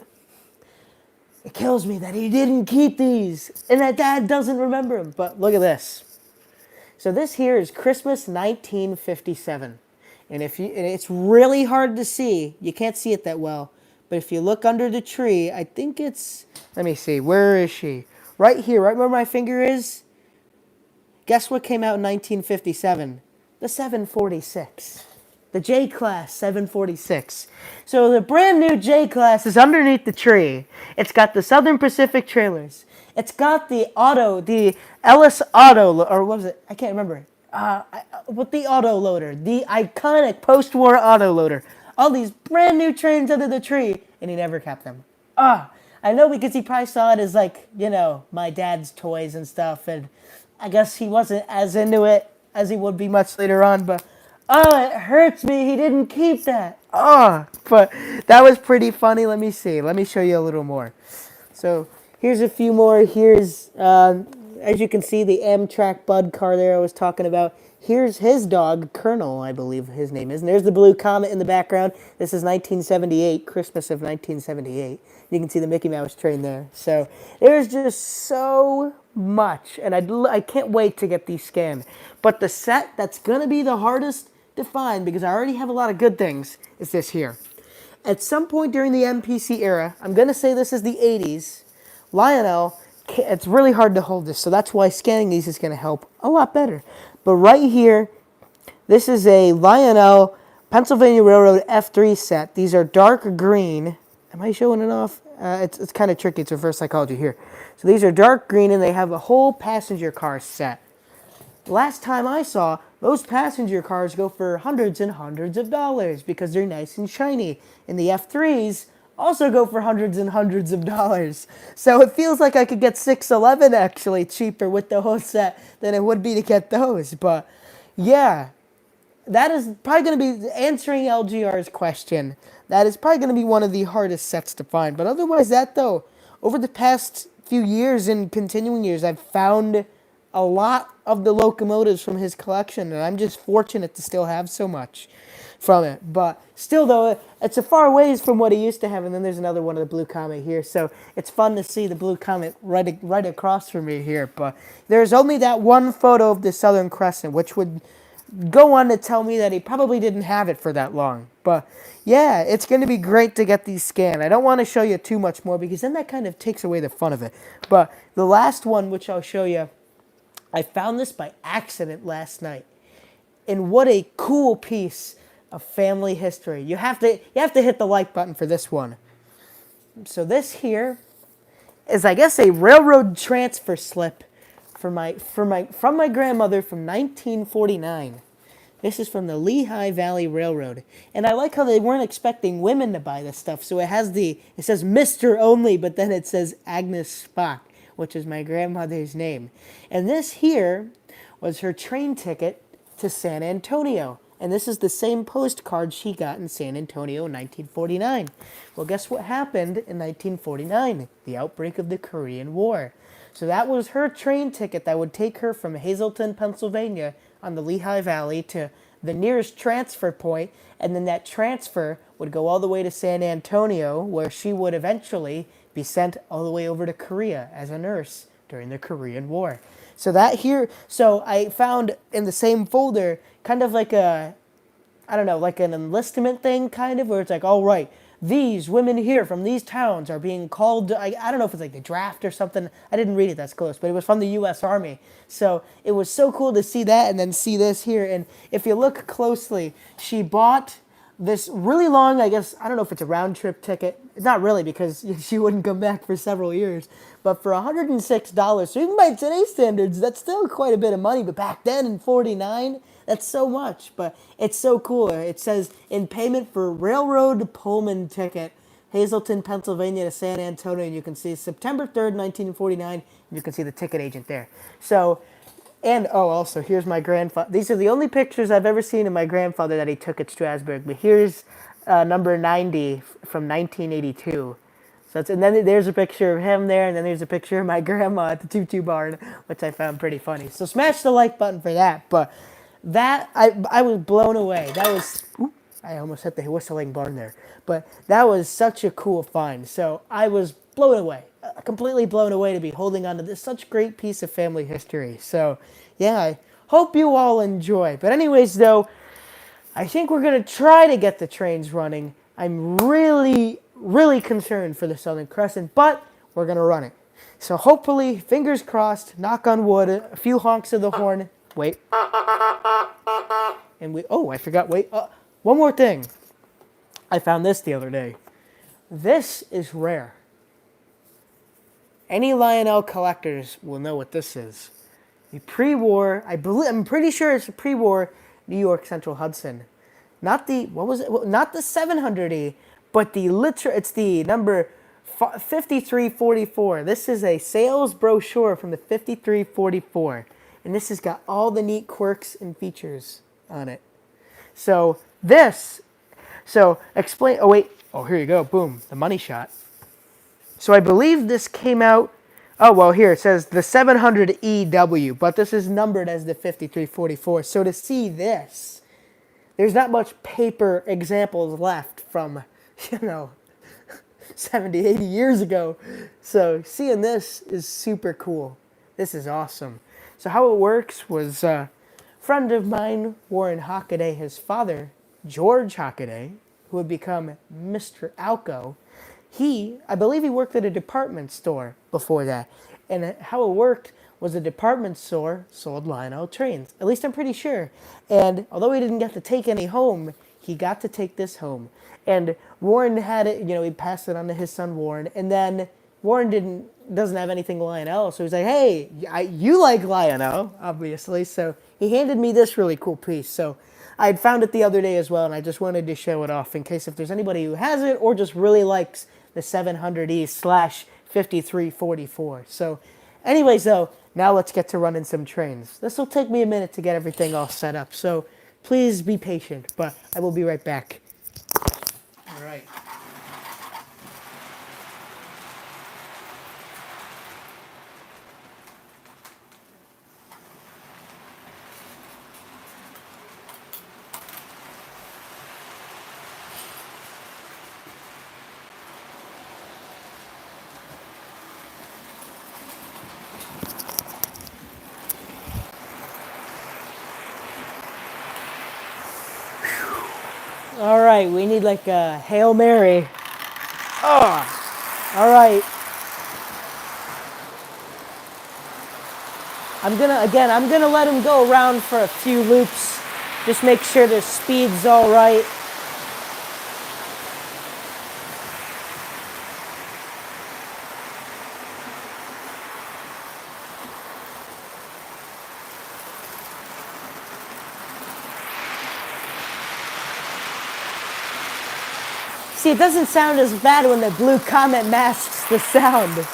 it kills me that he didn't keep these and that dad doesn't remember them. But look at this. So this here is Christmas 1957. And it's really hard to see. You can't see it that well. But if you look under the tree, I think it's, let me see, where is she? Right here, right where my finger is. Guess what came out in 1957? The 746. The J-Class 746. So the brand new J-Class is underneath the tree. It's got the Southern Pacific trailers. It's got the Ellis Auto, or what was it? I can't remember. With the auto loader, the iconic post-war auto loader. All these brand new trains under the tree, and he never kept them. I know because he probably saw it as like, you know, my dad's toys and stuff, and I guess he wasn't as into it as he would be much later on, but it hurts me he didn't keep that. But that was pretty funny. Let me see. Let me show you a little more. So here's a few more. Here's, as you can see, the Amtrak Bud car there I was talking about. Here's his dog, Colonel, I believe his name is. And there's the blue comet in the background. This is 1978, Christmas of 1978. You can see the Mickey Mouse train there. So there's just so much. And I can't wait to get these scanned. But the set that's going to be the hardest to find, because I already have a lot of good things, is this here. At some point during the MPC era, I'm going to say this is the 80s, Lionel, it's really hard to hold this, so that's why scanning these is going to help a lot better. But right here, this is a Lionel Pennsylvania Railroad F3 set. These are dark green. Am I showing it off? It's kind of tricky. It's reverse psychology here. So these are dark green, and they have a whole passenger car set. Last time I saw, those passenger cars go for hundreds and hundreds of dollars because they're nice and shiny. And the F3s also go for hundreds and hundreds of dollars. So it feels like I could get 611 actually cheaper with the whole set than it would be to get those. But yeah, that is probably going to be answering LGR's question. That is probably going to be one of the hardest sets to find. But otherwise that though, over the past few years and continuing years, I've found a lot of the locomotives from his collection, and I'm just fortunate to still have so much from it. But still, though, it's a far ways from what he used to have, and then there's another one of the Blue Comet here, so it's fun to see the Blue Comet right across from me here. But there's only that one photo of the Southern Crescent, which would go on to tell me that he probably didn't have it for that long. But yeah, it's going to be great to get these scanned. I don't want to show you too much more because then that kind of takes away the fun of it. But the last one, which I'll show you, I found this by accident last night. And what a cool piece of family history. You have to hit the like button for this one. So this here is, I guess, a railroad transfer slip from my grandmother from 1949. This is from the Lehigh Valley Railroad. And I like how they weren't expecting women to buy this stuff. So it says Mr. Only, but then it says Agnes Spock, which is my grandmother's name. And this here was her train ticket to San Antonio. And this is the same postcard she got in San Antonio in 1949. Well, guess what happened in 1949? The outbreak of the Korean War. So that was her train ticket that would take her from Hazleton, Pennsylvania on the Lehigh Valley to the nearest transfer point, and then that transfer would go all the way to San Antonio, where she would eventually be sent all the way over to Korea as a nurse during the Korean War. So that here, so I found in the same folder kind of like a, I don't know, like an enlistment thing kind of, where it's like, all right, these women here from these towns are being called, I don't know if it's like the draft or something. I didn't read it that's close, but it was from the U.S. Army. So it was so cool to see that and then see this here. And if you look closely, she bought this really long, I guess, I don't know if it's a round trip ticket. It's not really because she wouldn't come back for several years. But for $106, so even by today's standards, that's still quite a bit of money. But back then in 49, that's so much. But it's so cool. It says in payment for railroad Pullman ticket, Hazleton, Pennsylvania to San Antonio. And you can see September 3rd, 1949. And you can see the ticket agent there. So, and oh, also, here's my grandfather. These are the only pictures I've ever seen of my grandfather that he took at Strasbourg. But here's number 90 from 1982. So and then there's a picture of him there, and then there's a picture of my grandma at the tutu barn, which I found pretty funny. So smash the like button for that. But that, I was blown away. That was, I almost hit the whistling barn there. But that was such a cool find. So I was blown away, completely blown away to be holding on to this such great piece of family history. So yeah, I hope you all enjoy. But anyways, though, I think we're going to try to get the trains running. I'm really, really concerned for the Southern Crescent, but we're going to run it. So hopefully, fingers crossed, knock on wood, a few honks of the horn. Wait. And I forgot, wait. One more thing. I found this the other day. This is rare. Any Lionel collectors will know what this is. A pre-war, I'm pretty sure it's a pre-war New York Central Hudson. Not the, what was it? Not the 700E, but it's the number 5344. This is a sales brochure from the 5344. And this has got all the neat quirks and features on it. Explain, here you go, boom, the money shot. So I believe this came out, here it says the 700EW, but this is numbered as the 5344. So to see this, there's not much paper examples left from, 70, 80 years ago. So seeing this is super cool. This is awesome. So how it works was a friend of mine, Warren Hockaday, his father, George Hockaday, who would become Mr. Alco, I believe he worked at a department store before that. And how it worked was a department store sold Lionel trains. At least I'm pretty sure. And although he didn't get to take any home, he got to take this home. And Warren had it, he passed it on to his son Warren. And then Warren doesn't have anything Lionel, so he's like, hey, you like Lionel, obviously. So he handed me this really cool piece. So I had found it the other day as well, and I just wanted to show it off in case if there's anybody who has it or just really likes the 700E/5344. So anyways, though, now let's get to running some trains. This will take me a minute to get everything all set up, so please be patient, but I will be right back. All right. All right, we need like a Hail Mary. Oh, all right. I'm gonna let him go around for a few loops. Just make sure the speed's all right. See, it doesn't sound as bad when the blue comet masks the sound.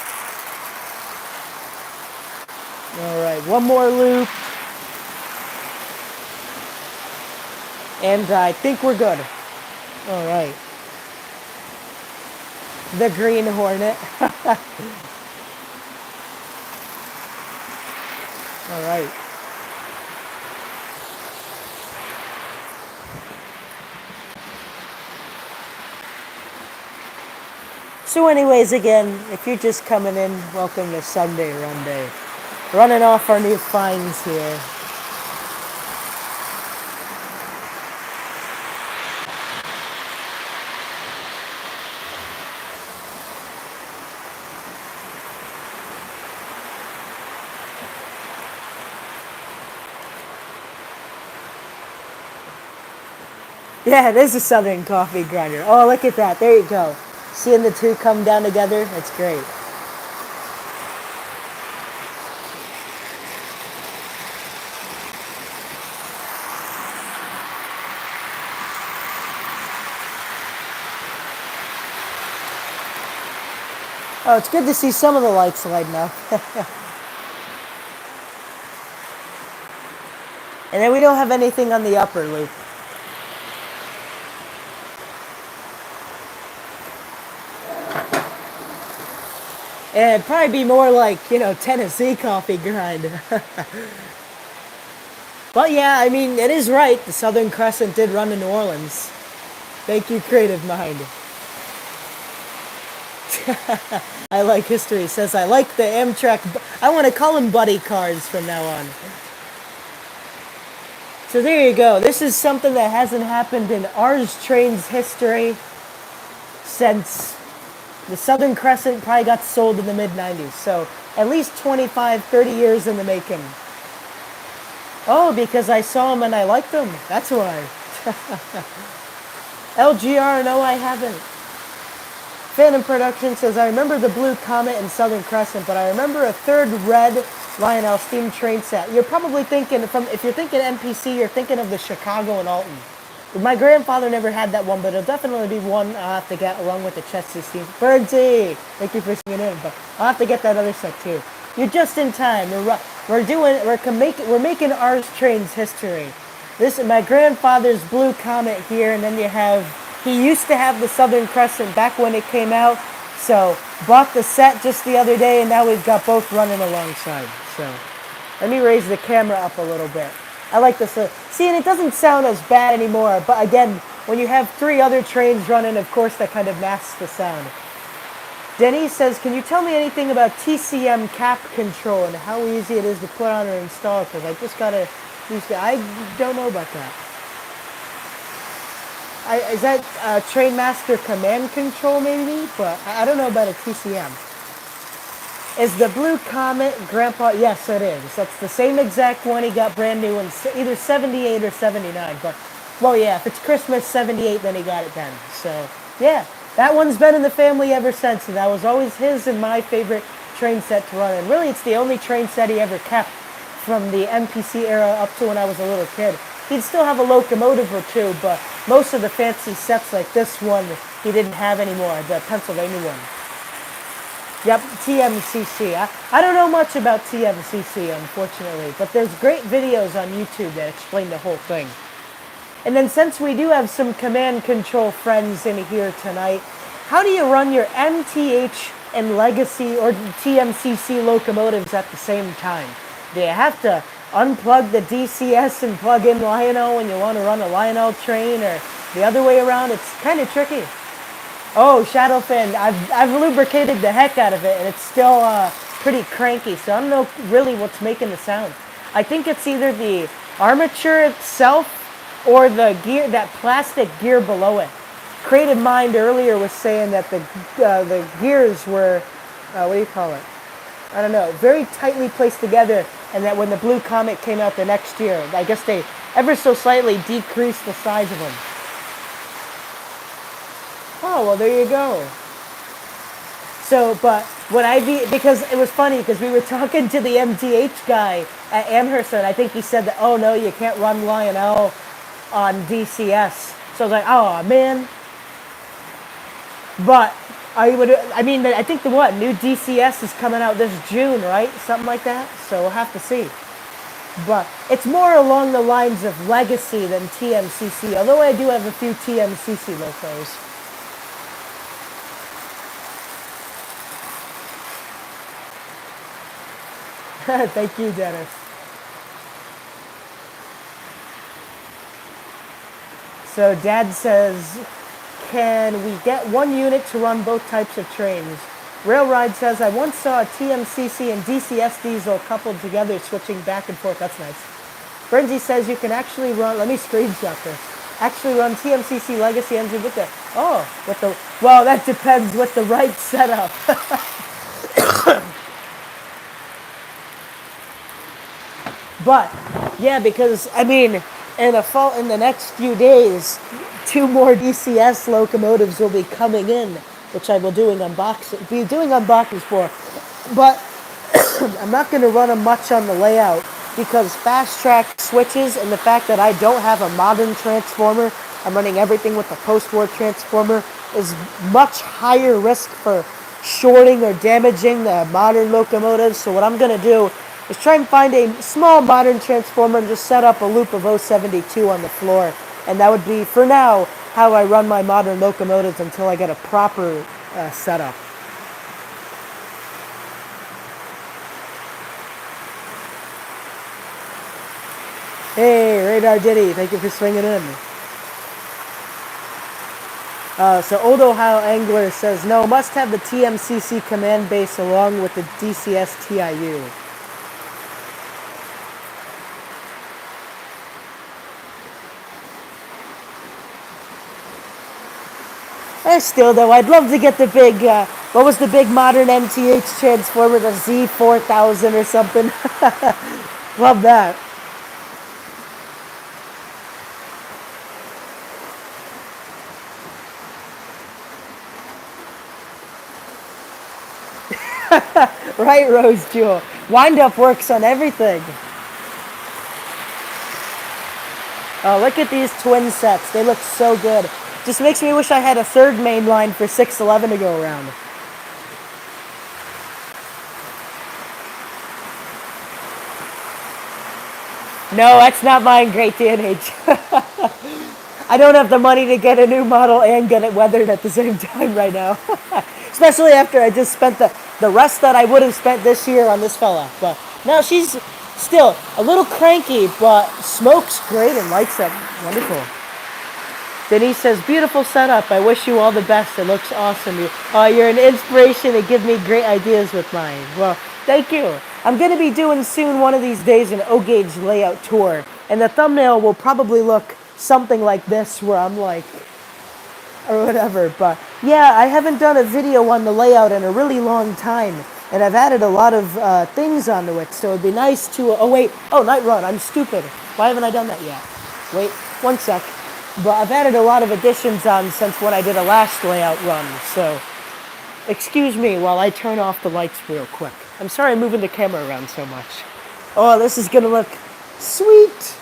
All right, one more loop. And I think we're good. All right. The Green Hornet. All right. So anyways, again, if you're just coming in, welcome to Sunday Runday. Running off our new finds here. Yeah, it is a Southern coffee grinder. Oh, look at that. There you go. Seeing the two come down together, that's great. Oh, it's good to see some of the lights lighting up. And then we don't have anything on the upper loop. And it'd probably be more like, Tennessee coffee grind. But yeah, I mean, it is right. The Southern Crescent did run to New Orleans. Thank you, creative mind. I like history. Says I like the Amtrak. I want to call them buddy cars from now on. So there you go. This is something that hasn't happened in ours train's history since the Southern Crescent probably got sold in the mid-90s. So at least 25, 30 years in the making. Oh, because I saw them and I liked them. That's why. LGR, no, I haven't. Phantom Production says, I remember the Blue Comet and Southern Crescent, but I remember a third red Lionel steam train set. You're probably thinking, if you're thinking NPC, you're thinking of the Chicago and Alton. My grandfather never had that one, but it'll definitely be one I'll have to get along with the Chester steam. Birdsey! Thank you for singing in, but I'll have to get that other set too. You're just in time. We're making ours train's history. This is my grandfather's Blue Comet here, and then he used to have the Southern Crescent back when it came out, so bought the set just the other day, and now we've got both running alongside. So let me raise the camera up a little bit. I like this. See, and it doesn't sound as bad anymore, but again, when you have three other trains running, of course, that kind of masks the sound. Denny says, can you tell me anything about TCM cap control and how easy it is to put on or install? Because I just got to use it. I don't know about that. Is that Trainmaster command control maybe? But I don't know about a TCM. Is the Blue Comet Grandpa? Yes, it is. That's the same exact one he got brand new in either 78 or 79. But, well, yeah, if it's Christmas 78, then he got it then. So, yeah. That one's been in the family ever since, and that was always his and my favorite train set to run. And really, it's the only train set he ever kept from the NPC era up to when I was a little kid. He'd still have a locomotive or two, but most of the fancy sets like this one, he didn't have anymore, the Pennsylvania one. Yep, TMCC. I don't know much about TMCC, unfortunately, but there's great videos on YouTube that explain the whole thing. And then since we do have some command control friends in here tonight, how do you run your MTH and Legacy or TMCC locomotives at the same time? Do you have to unplug the DCS and plug in Lionel when you want to run a Lionel train, or the other way around? It's kind of tricky. Oh, Shadowfin, I've lubricated the heck out of it, and it's still pretty cranky, so I don't know really what's making the sound. I think it's either the armature itself or the gear, that plastic gear below it. Creative Mind earlier was saying that the gears were, what do you call it? I don't know, very tightly placed together, and that when the Blue Comet came out the next year, I guess they ever so slightly decreased the size of them. Oh, well, there you go. So, but because it was funny, because we were talking to the MTH guy at Amherst, and I think he said that, oh no, you can't run Lionel on DCS. So I was like, oh man. But I think the new DCS is coming out this June, right? Something like that. So we'll have to see. But it's more along the lines of Legacy than TMCC, although I do have a few TMCC locos. Thank you, Dennis. So Dad says, can we get one unit to run both types of trains? Railride says, I once saw a TMCC and DCS diesel coupled together switching back and forth. That's nice. Brenzy says you can actually run, let me screenshot this, actually run TMCC Legacy engine with the, well, that depends with the right setup. But, yeah, because, I mean, in the next few days, 2 more DCS locomotives will be coming in, which I will be doing unboxings for. But I'm not going to run them much on the layout because fast track switches and the fact that I don't have a modern transformer, I'm running everything with a post-war transformer, is much higher risk for shorting or damaging the modern locomotives. So what I'm going to do is try and find a small modern transformer and just set up a loop of 072 on the floor. And that would be, for now, how I run my modern locomotives until I get a proper setup. Hey, Radar Diddy, thank you for swinging in. So Old Ohio Angler says, no, must have the TMCC command base along with the DCS TIU. Still, though, I'd love to get the big, what was the big modern MTH transformer, the Z4000 or something. Love that. Right, Rose Jewel. Wind-up works on everything. Oh, look at these twin sets. They look so good. Just makes me wish I had a third main line for 611 to go around. No, that's not mine, Great DNH. I don't have the money to get a new model and get it weathered at the same time right now. Especially after I just spent the rest that I would have spent this year on this fella. But no, she's still a little cranky, but smokes great and lights up wonderful. Denise says, beautiful setup. I wish you all the best. It looks awesome. You're an inspiration to give me great ideas with mine. Well, thank you. I'm going to be doing soon one of these days an O-Gauge layout tour. And the thumbnail will probably look something like this where I'm like, or whatever. But yeah, I haven't done a video on the layout in a really long time. And I've added a lot of things onto it. So it'd be nice to, Night Run. I'm stupid. Why haven't I done that yet? Wait, one sec. But I've added a lot of additions on since when I did a last layout run, so excuse me while I turn off the lights real quick. I'm sorry I'm moving the camera around so much. Oh, this is gonna look sweet!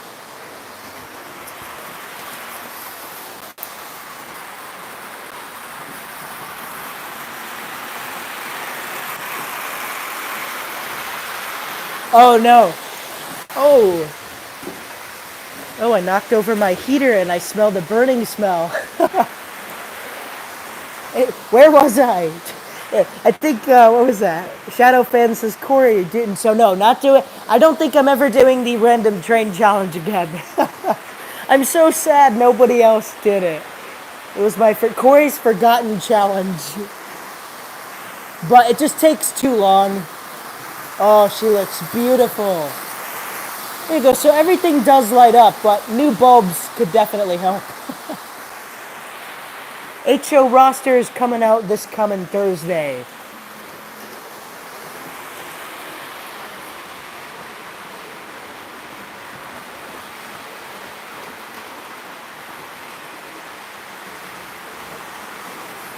Oh no. Oh, I knocked over my heater and I smelled a burning smell. Hey, where was I? I think, what was that? Shadow Fan says, Corey, you didn't. So no, not do it. I don't think I'm ever doing the random train challenge again. I'm so sad nobody else did it. It was Corey's forgotten challenge. But it just takes too long. Oh, she looks beautiful. There you go. So everything does light up, but new bulbs could definitely help. HO roster is coming out this coming Thursday.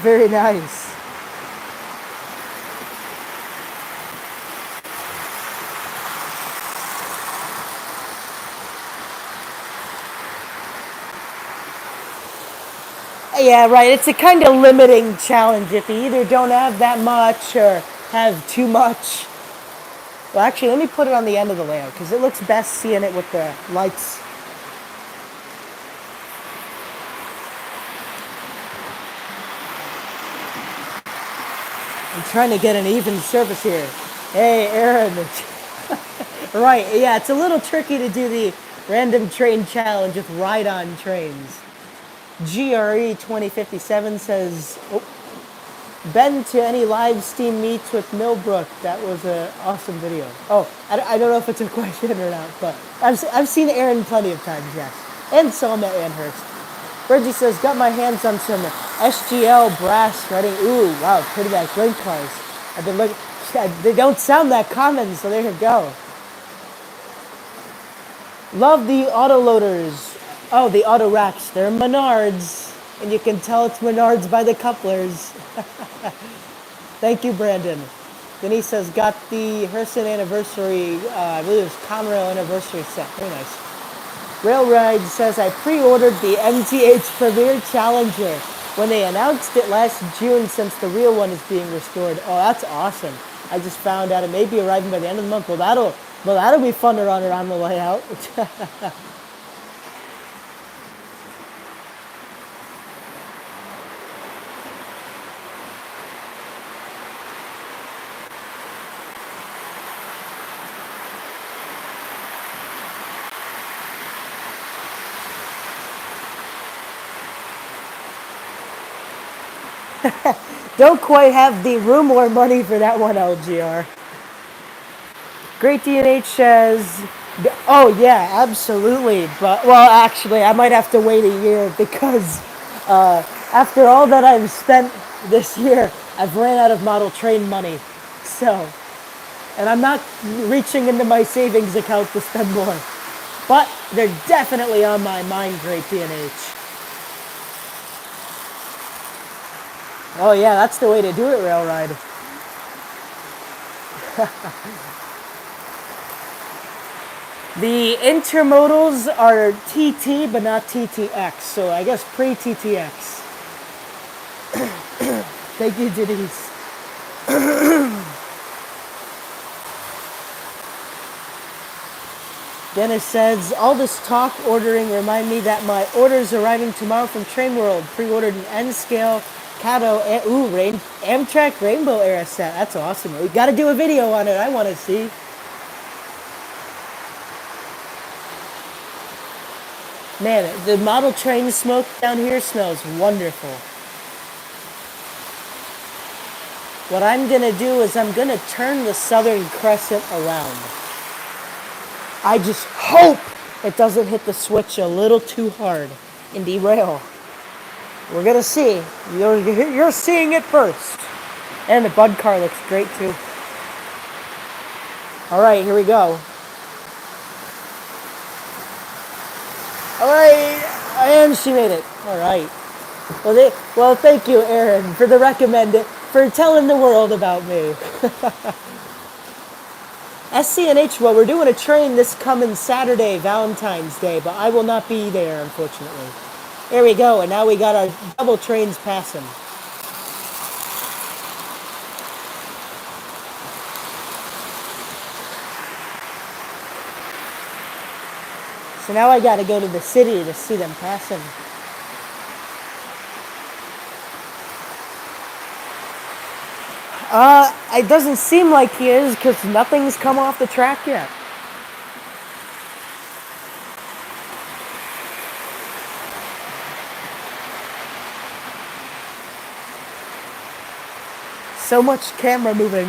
Very nice. Yeah, right. It's a kind of limiting challenge if you either don't have that much or have too much. Well, actually, let me put it on the end of the layout because it looks best seeing it with the lights. I'm trying to get an even surface here. Hey, Aaron. Right, yeah, it's a little tricky to do the random train challenge with ride-on trains. GRE 2057 says, been to any live Steam meets with Millbrook? That was an awesome video. Oh, I don't know if it's a question or not, but I've seen Aaron plenty of times, yes. And saw him at Amherst. Reggie says, got my hands on some SGL brass writing. Ooh, wow, pretty nice link cars. I've been looking, they don't sound that common, so there you go. Love the autoloaders. Oh, the auto racks. They're Menards. And you can tell it's Menards by the couplers. Thank you, Brandon. Denise says, got the Herson anniversary, I believe it was Conrail anniversary set. Very nice. Railride says, I pre-ordered the MTH Premier Challenger when they announced it last June since the real one is being restored. Oh, that's awesome. I just found out it may be arriving by the end of the month. Well, that'll be fun to run around the layout. Don't quite have the room or money for that one, LGR. Great DNH says, oh yeah, absolutely. But, well, actually, I might have to wait a year because after all that I've spent this year, I've ran out of model train money. So, and I'm not reaching into my savings account to spend more. But they're definitely on my mind, Great DNH. Oh yeah, that's the way to do it, Railride. The intermodals are TT, but not TTX, so I guess pre-TTX. Thank you, Denise. Dennis says, all this talk ordering remind me that my order's arriving tomorrow from Train World. Pre-ordered an N-scale Kato, Amtrak Rainbow era set. That's awesome. We got to do a video on it. I want to see. Man, the model train smoke down here smells wonderful. What I'm going to do is I'm going to turn the Southern Crescent around. I just hope it doesn't hit the switch a little too hard and derail. We're going to see. You're seeing it first. And the Bud car looks great too. All right, here we go. All right, and she made it. All right. Well, thank you, Aaron, for for telling the world about me. SCNH, well, we're doing a train this coming Saturday, Valentine's Day, but I will not be there, unfortunately. There we go, and now we got our double trains passing. So now I gotta go to the city to see them passing. It doesn't seem like he is because nothing's come off the track yet. So much camera moving.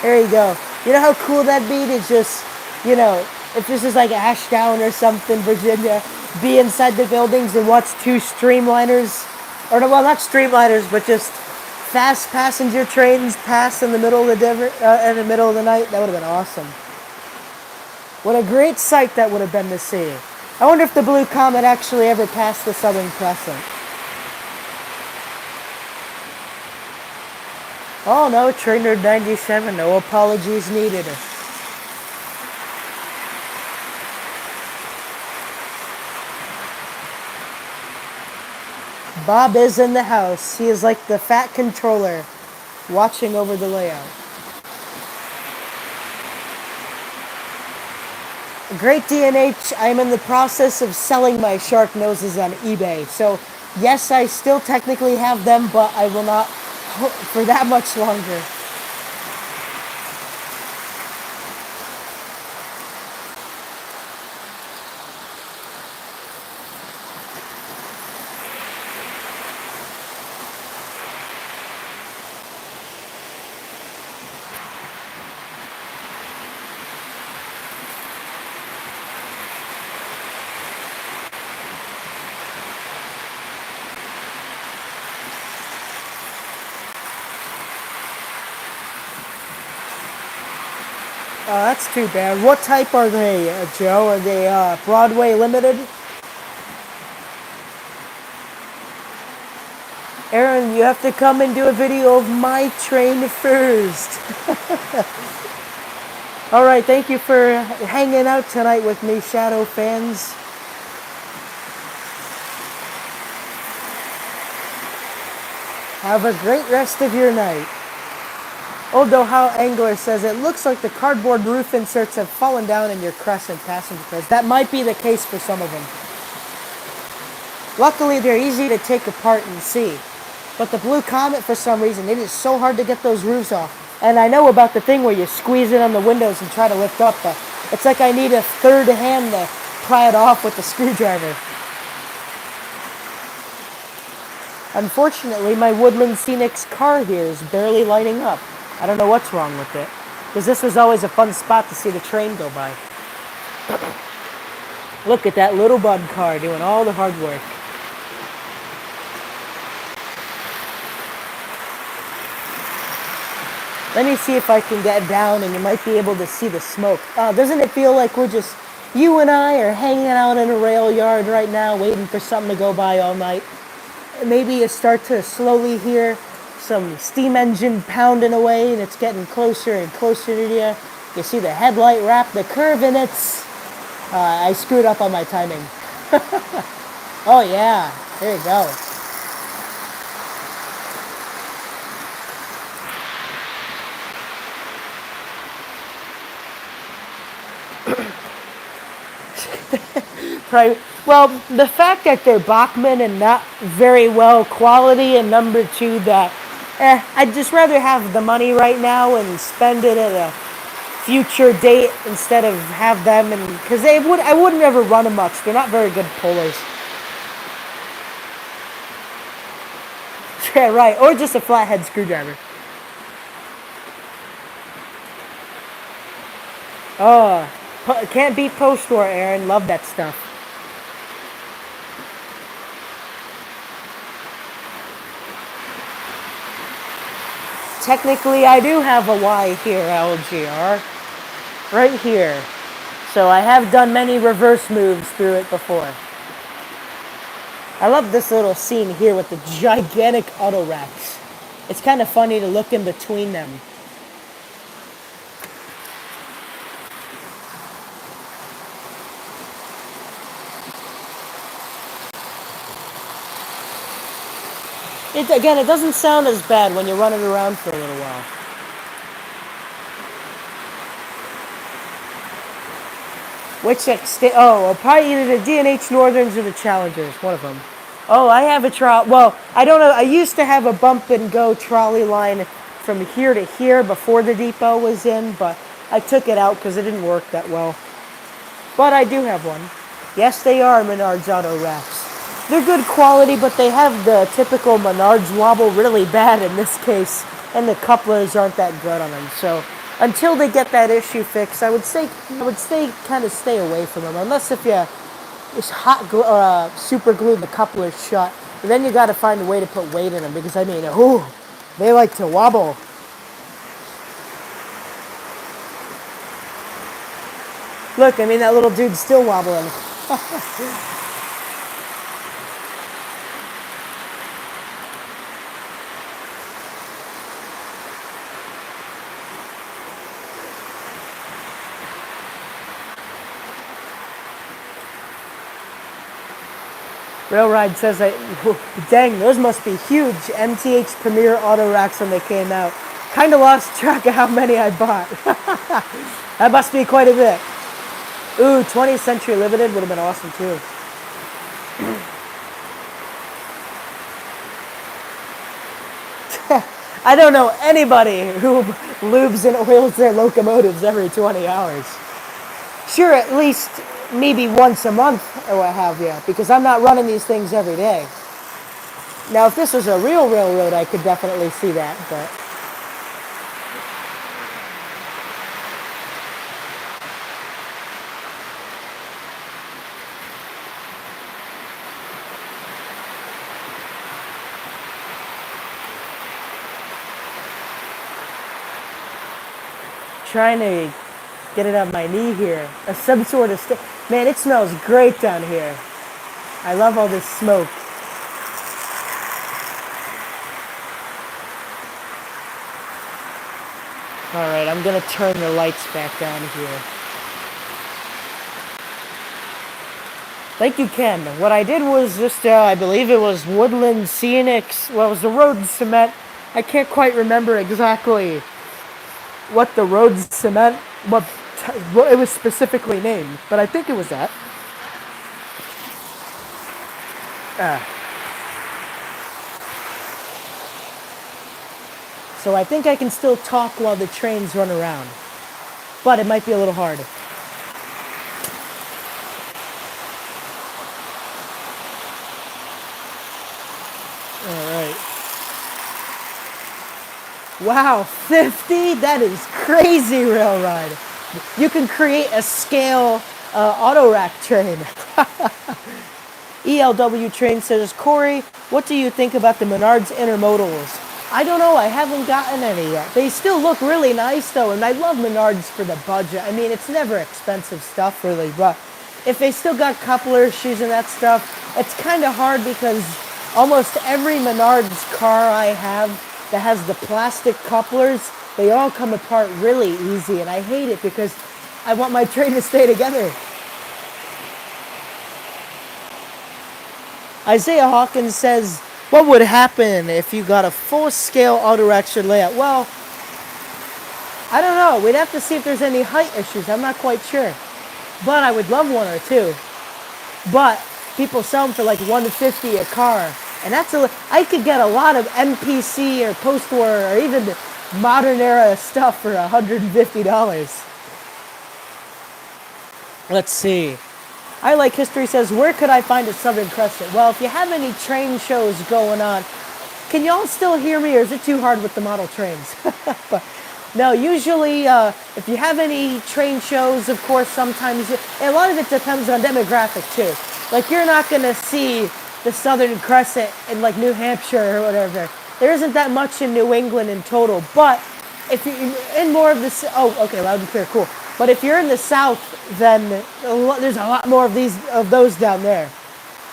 There you go. You know how cool that'd be to just, if this is like Ashdown or something, Virginia, be inside the buildings and watch two streamliners, or well, not streamliners, but just fast passenger trains pass in the middle of the night. That would have been awesome. What a great sight that would have been to see. I wonder if the Blue Comet actually ever passed the Southern Crescent. Oh no, Trainer 97, no apologies needed. Bob is in the house. He is like the fat controller watching over the layout. Great DNH, I'm in the process of selling my shark noses on eBay. So yes, I still technically have them, but I will not for that much longer. Oh, that's too bad. What type are they, Joe? Are they Broadway limited? Aaron, you have to come and do a video of my train first. All right, thank you for hanging out tonight with me, Shadow fans. Have a great rest of your night. Although how Angler says it looks like the cardboard roof inserts have fallen down in your Crescent passenger cars. That might be the case for some of them. Luckily, they're easy to take apart and see. But the Blue Comet, for some reason, it is so hard to get those roofs off. And I know about the thing where you squeeze it on the windows and try to lift up, but it's like I need a third hand to pry it off with the screwdriver. Unfortunately, my Woodland Scenics car here is barely lighting up. I don't know what's wrong with it, because this was always a fun spot to see the train go by. Look at that little bud car doing all the hard work. Let me see if I can get down and you might be able to see the smoke. Doesn't it feel like we're just, you and I are hanging out in a rail yard right now waiting for something to go by all night? Maybe you start to slowly hear some steam engine pounding away and it's getting closer and closer to you. You see the headlight wrap the curve and it's... I screwed up on my timing. Oh yeah, there you go. Right. Well, the fact that they're Bachmann and not very well quality, and number two that I'd just rather have the money right now and spend it at a future date instead of have them, and because I wouldn't ever run them much. They're not very good pullers. Yeah, right. Or just a flathead screwdriver. Oh, can't beat post-war, Aaron. Love that stuff. Technically, I do have a Y here, LGR. Right here. So I have done many reverse moves through it before. I love this little scene here with the gigantic auto racks. It's kind of funny to look in between them. Again, it doesn't sound as bad when you run it around for a little while. Which probably either the D&H Northerns or the Challengers, one of them. Oh, I have a trolley. Well, I don't know. I used to have a bump and go trolley line from here to here before the depot was in, but I took it out because it didn't work that well. But I do have one. Yes, they are Menards auto racks. They're good quality, but they have the typical Menards wobble really bad in this case, and the couplers aren't that good on them. So until they get that issue fixed, I would say kind of stay away from them, unless if you super glue the couplers shut. But then you got to find a way to put weight in them, because I mean, they like to wobble. Look, I mean, that little dude's still wobbling. Railride says, dang, those must be huge MTH Premier auto racks when they came out. Kind of lost track of how many I bought. That must be quite a bit. Ooh, 20th Century Limited would have been awesome too. I don't know anybody who lubes and oils their locomotives every 20 hours. Sure, at least maybe once a month or what have you, because I'm not running these things every day. Now, if this was a real railroad, I could definitely see that, but... trying to Get it on my knee here. Some sort of man, it smells great down here. I love all this smoke. All right, I'm gonna turn the lights back on here. Thank you, Ken. What I did was just, I believe it was Woodland Scenics. Well, it was the road cement. I can't quite remember exactly what the road cement, what it was specifically named, but I think it was that. So I think I can still talk while the trains run around, but it might be a little hard. All right. Wow, 50? That is crazy, Rail Ride. You can create a scale auto rack train. ELW Train says, Corey, what do you think about the Menards intermodals? I don't know, I haven't gotten any yet. They still look really nice though, and I love Menards for the budget. I mean, it's never expensive stuff really, but if they still got coupler shoes and that stuff, it's kind of hard because almost every Menards car I have that has the plastic couplers, they all come apart really easy, and I hate it because I want my train to stay together. Isaiah Hawkins says, what would happen if you got a full-scale auto-rack layout? Well, I don't know. We'd have to see if there's any height issues. I'm not quite sure. But I would love one or two. But people sell them for like $150 a car. And I could get a lot of MPC or post-war or even modern era stuff for $150. Let's see. I Like History says, where could I find a Southern Crescent? Well, if you have any train shows going on, can y'all still hear me, or is it too hard with the model trains? But, no, usually if you have any train shows, of course, sometimes, a lot of it depends on demographic too. Like, you're not going to see the Southern Crescent in like New Hampshire or whatever. There isn't that much in New England in total, but if you're in more of this, oh, okay, loud and clear, cool. But if you're in the South, then there's a lot more of those down there.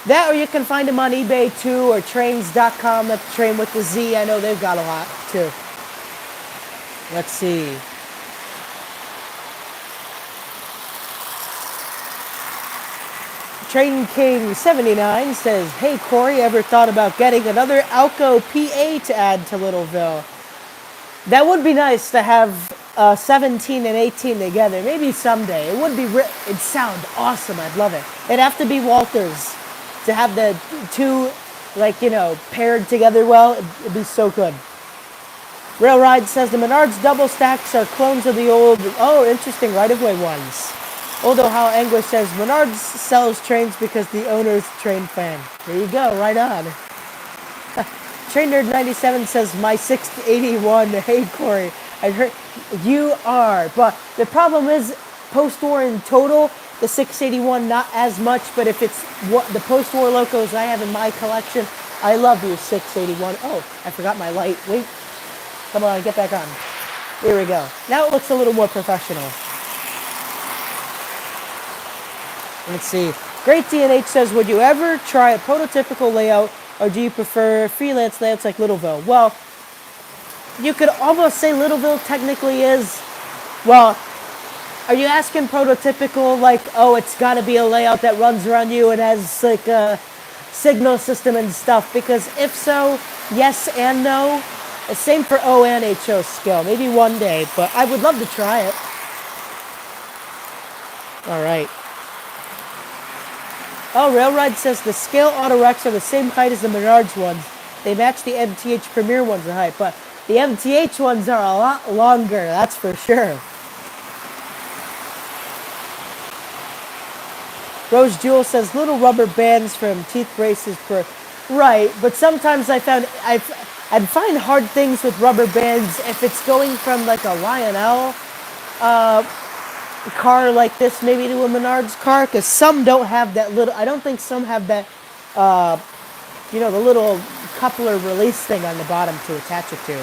That, or you can find them on eBay too, or trains.com. That's Train with the Z. I know they've got a lot too. Let's see. Train King 79 says, hey Corey, ever thought about getting another Alco PA to add to Littleville? That would be nice to have 17 and 18 together. Maybe someday. It would be, it'd sound awesome. I'd love it. It'd have to be Walters to have the two, like, you know, paired together well. It'd be so good. Rail Ride says the Menards double stacks are clones of the old, oh, interesting, right-of-way ones. Old Ohio Anguish says Menards sells trains because the owner's train fan. There you go, right on. Train Nerd 97 says my 681. Hey Corey, I heard you are, but the problem is post-war in total, the 681 not as much, but if it's what the post-war locos I have in my collection, I love you 681. Oh, I forgot my light. Wait, come on, get back on. Here we go. Now it looks a little more professional. Let's see. Great DNH says, would you ever try a prototypical layout, or do you prefer freelance layouts like Littleville? Well, you could almost say Littleville technically is, well, are you asking prototypical like, oh, it's got to be a layout that runs around you and has like a signal system and stuff? Because if so, yes and no. Same for O and HO scale. Maybe one day, but I would love to try it. All right. Oh, Railride says the scale auto racks are the same height as the Menards ones. They match the MTH Premier ones in height, but the MTH ones are a lot longer, that's for sure. Rose Jewel says little rubber bands from teeth braces per... Right, but sometimes I'd find hard things with rubber bands if it's going from like a Lionel car like this maybe to a Menards car, because some don't have that little, I don't think some have that, you know, the little coupler release thing on the bottom to attach it to.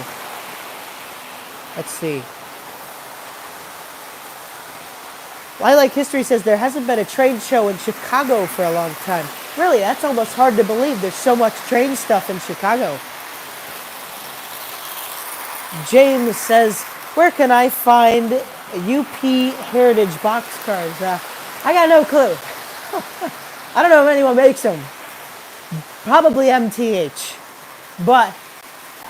Let's see. Lilac History says there hasn't been a train show in Chicago for a long time. Really, that's almost hard to believe. There's so much train stuff in Chicago. James says, where can I find UP Heritage boxcars? I got no clue. I don't know if anyone makes them. Probably MTH. But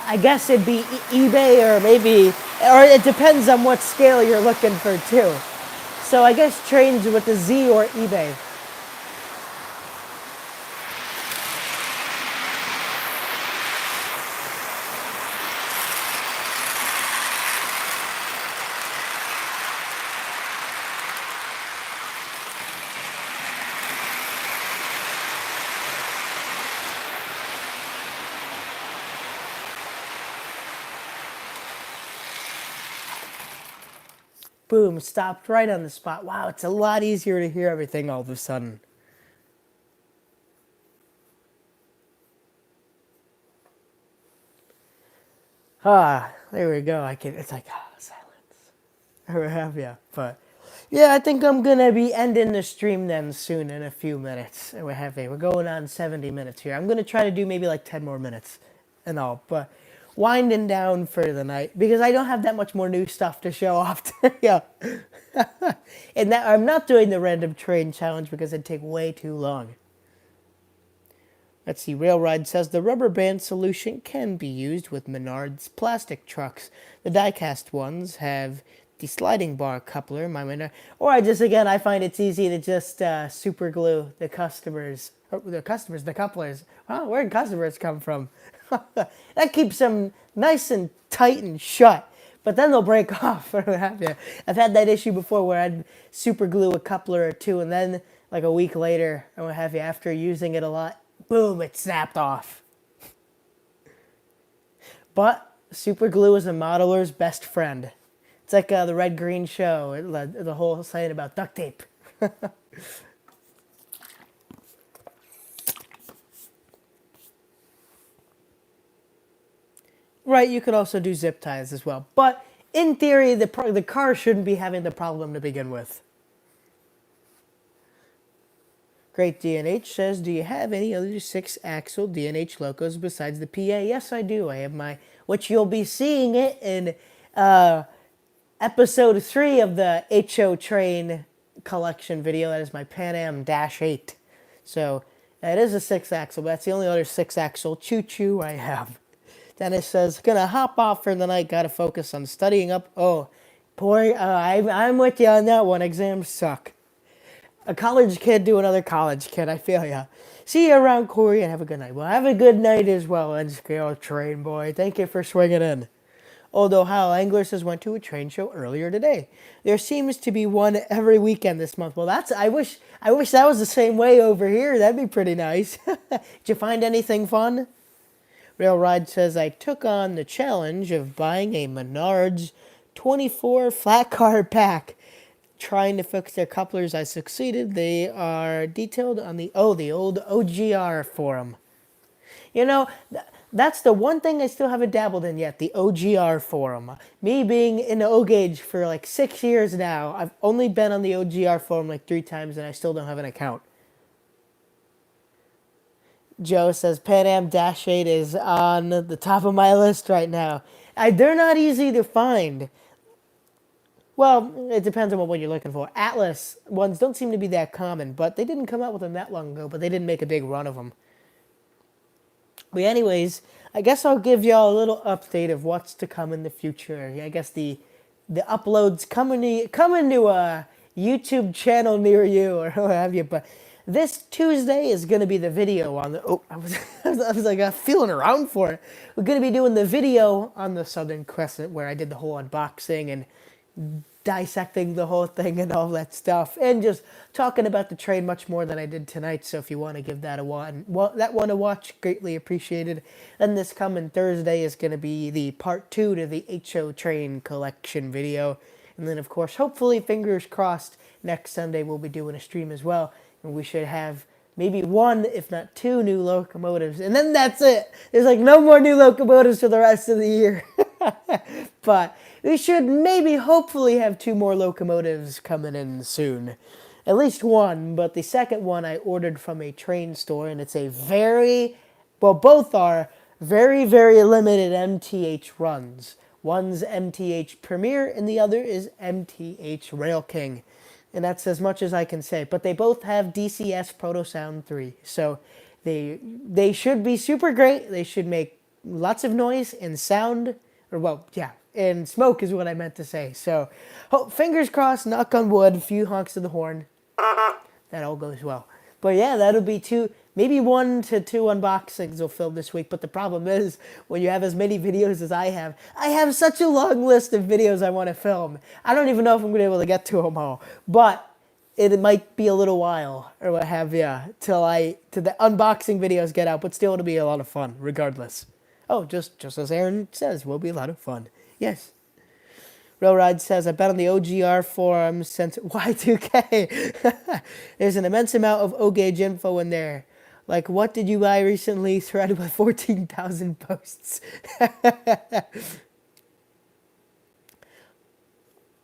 I guess it'd be eBay or maybe, or it depends on what scale you're looking for too. So I guess trains with the Z or eBay. Boom, stopped right on the spot. Wow, it's a lot easier to hear everything all of a sudden. There we go. It's like, silence. Or have you? But yeah, I think I'm gonna be ending the stream then soon in a few minutes. We're going on 70 minutes here. I'm gonna try to do maybe like 10 more minutes and all, but winding down for the night because I don't have that much more new stuff to show off to you. And that I'm not doing the random train challenge because it'd take way too long. Let's see, Railride says the rubber band solution can be used with Menard's plastic trucks. The die-cast ones have the sliding bar coupler, or I find it's easy to just super glue the couplers. Wow, where did customers come from? That keeps them nice and tight and shut. But then they'll break off. I've had that issue before where I'd super glue a coupler or two, and then like a week later, or what have you, after using it a lot, boom, it snapped off. But super glue is a modeler's best friend. It's like the Red Green Show, the whole saying about duct tape. Right, you could also do zip ties as well. But in theory, the car shouldn't be having the problem to begin with. Great DNH says, do you have any other 6-axle DNH locos besides the PA? Yes, I do. I have which you'll be seeing it in episode 3 of the HO Train collection video. That is my Pan Am Dash 8. So that is a 6-axle, but that's the only other 6-axle choo-choo I have. Dennis says, gonna hop off for the night, gotta focus on studying up. Oh, poor, I'm with you on that one. Exams suck. A college kid do another college kid, I feel ya. See you around, Corey, and have a good night. Well, have a good night as well, N-Scale Train Boy. Thank you for swinging in. Although Hal Angler says went to a train show earlier today. There seems to be one every weekend this month. Well, I wish that was the same way over here. That'd be pretty nice. Did you find anything fun? Railride says I took on the challenge of buying a Menards 24 flat car pack. Trying to fix their couplers, I succeeded. They are detailed on the old OGR forum. You know, that's the one thing I still haven't dabbled in yet, the OGR forum. Me being in the O-Gauge for like 6 years now, I've only been on the OGR forum like 3 times and I still don't have an account. Joe says Pan Am Dash 8 is on the top of my list right now. They're not easy to find. Well, it depends on what one you're looking for. Atlas ones don't seem to be that common, but they didn't come out with them that long ago, but they didn't make a big run of them. But anyways, I guess I'll give y'all a little update of what's to come in the future. I guess the uploads coming to a YouTube channel near you or what have you, but this Tuesday is going to be the video on the... Oh, I was like feeling around for it. We're going to be doing the video on the Southern Crescent where I did the whole unboxing and dissecting the whole thing and all that stuff, and just talking about the train much more than I did tonight. So if you want to give that a watch, greatly appreciated. And this coming Thursday is going to be the part 2 to the HO Train collection video. And then, of course, hopefully, fingers crossed, next Sunday we'll be doing a stream as well. And we should have maybe 1, if not 2 new locomotives. And then that's it. There's like no more new locomotives for the rest of the year. But we should maybe hopefully have 2 more locomotives coming in soon. At least one, but the second one I ordered from a train store, and it's a both are very limited MTH runs. One's MTH Premier and the other is MTH Rail King. And that's as much as I can say. But they both have DCS Proto Sound 3. So they should be super great. They should make lots of noise and sound. Or, well, yeah, and smoke is what I meant to say. So, fingers crossed, knock on wood, a few honks of the horn. That all goes well. But yeah, that'll be maybe 1 to 2 unboxings will film this week. But the problem is, when you have as many videos as I have such a long list of videos I want to film. I don't even know if I'm going to be able to get to them all. But it might be a little while, or what have you, till the unboxing videos get out. But still, it'll be a lot of fun, regardless. Oh, just as Aaron says, will be a lot of fun. Yes. Railride says, I bet on the OGR forums since Y2K. There's an immense amount of O-Gauge info in there. Like, what did you buy recently? Threaded with 14,000 posts.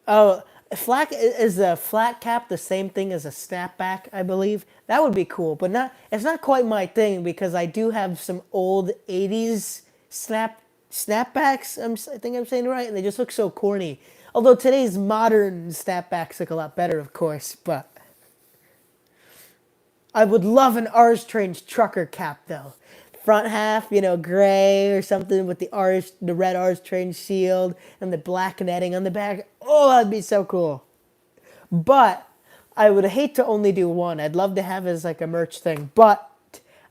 Oh, is a flat cap the same thing as a snapback, I believe? That would be cool, but it's not quite my thing because I do have some old 80s snapbacks, I think I'm saying it right, and they just look so corny. Although today's modern snapbacks look a lot better, of course, but I would love an R's Trains trucker cap, though. Front half, gray or something with the red R's Trains shield and the black netting on the back. Oh, that'd be so cool. But I would hate to only do one. I'd love to have it as like a merch thing, but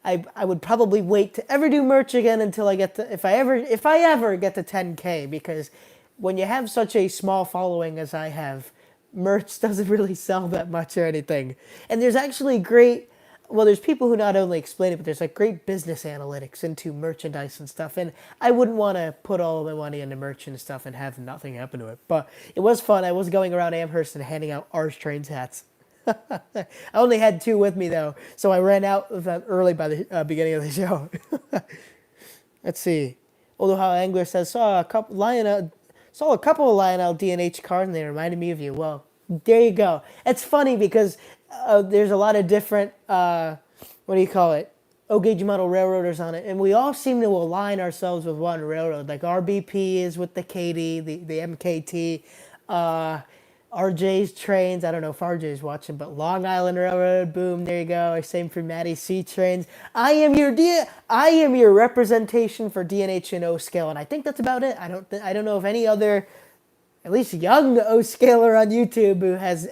I would probably wait to ever do merch again until I get to, if I ever get to 10K, because when you have such a small following as I have, merch doesn't really sell that much or anything. And there's actually there's people who not only explain it, but there's like great business analytics into merchandise and stuff. And I wouldn't want to put all of my money into merch and stuff and have nothing happen to it. But it was fun. I was going around Amherst and handing out R's Trains hats. I only had 2 with me though, so I ran out of that early by the beginning of the show. Let's see. Odoha Angler says, saw a couple of Lionel D&H cars and they reminded me of you. Well, there you go. It's funny because there's a lot of different O-Gauge model railroaders on it, and we all seem to align ourselves with one railroad. Like RBP is with the KD, the MKT. RJ's Trains, I don't know if RJ's watching, but Long Island Railroad, boom, there you go. Same for Matty C Trains. I am your representation for DNH and O scale, and I think that's about it. I don't know if any other, at least young O scaler on YouTube who has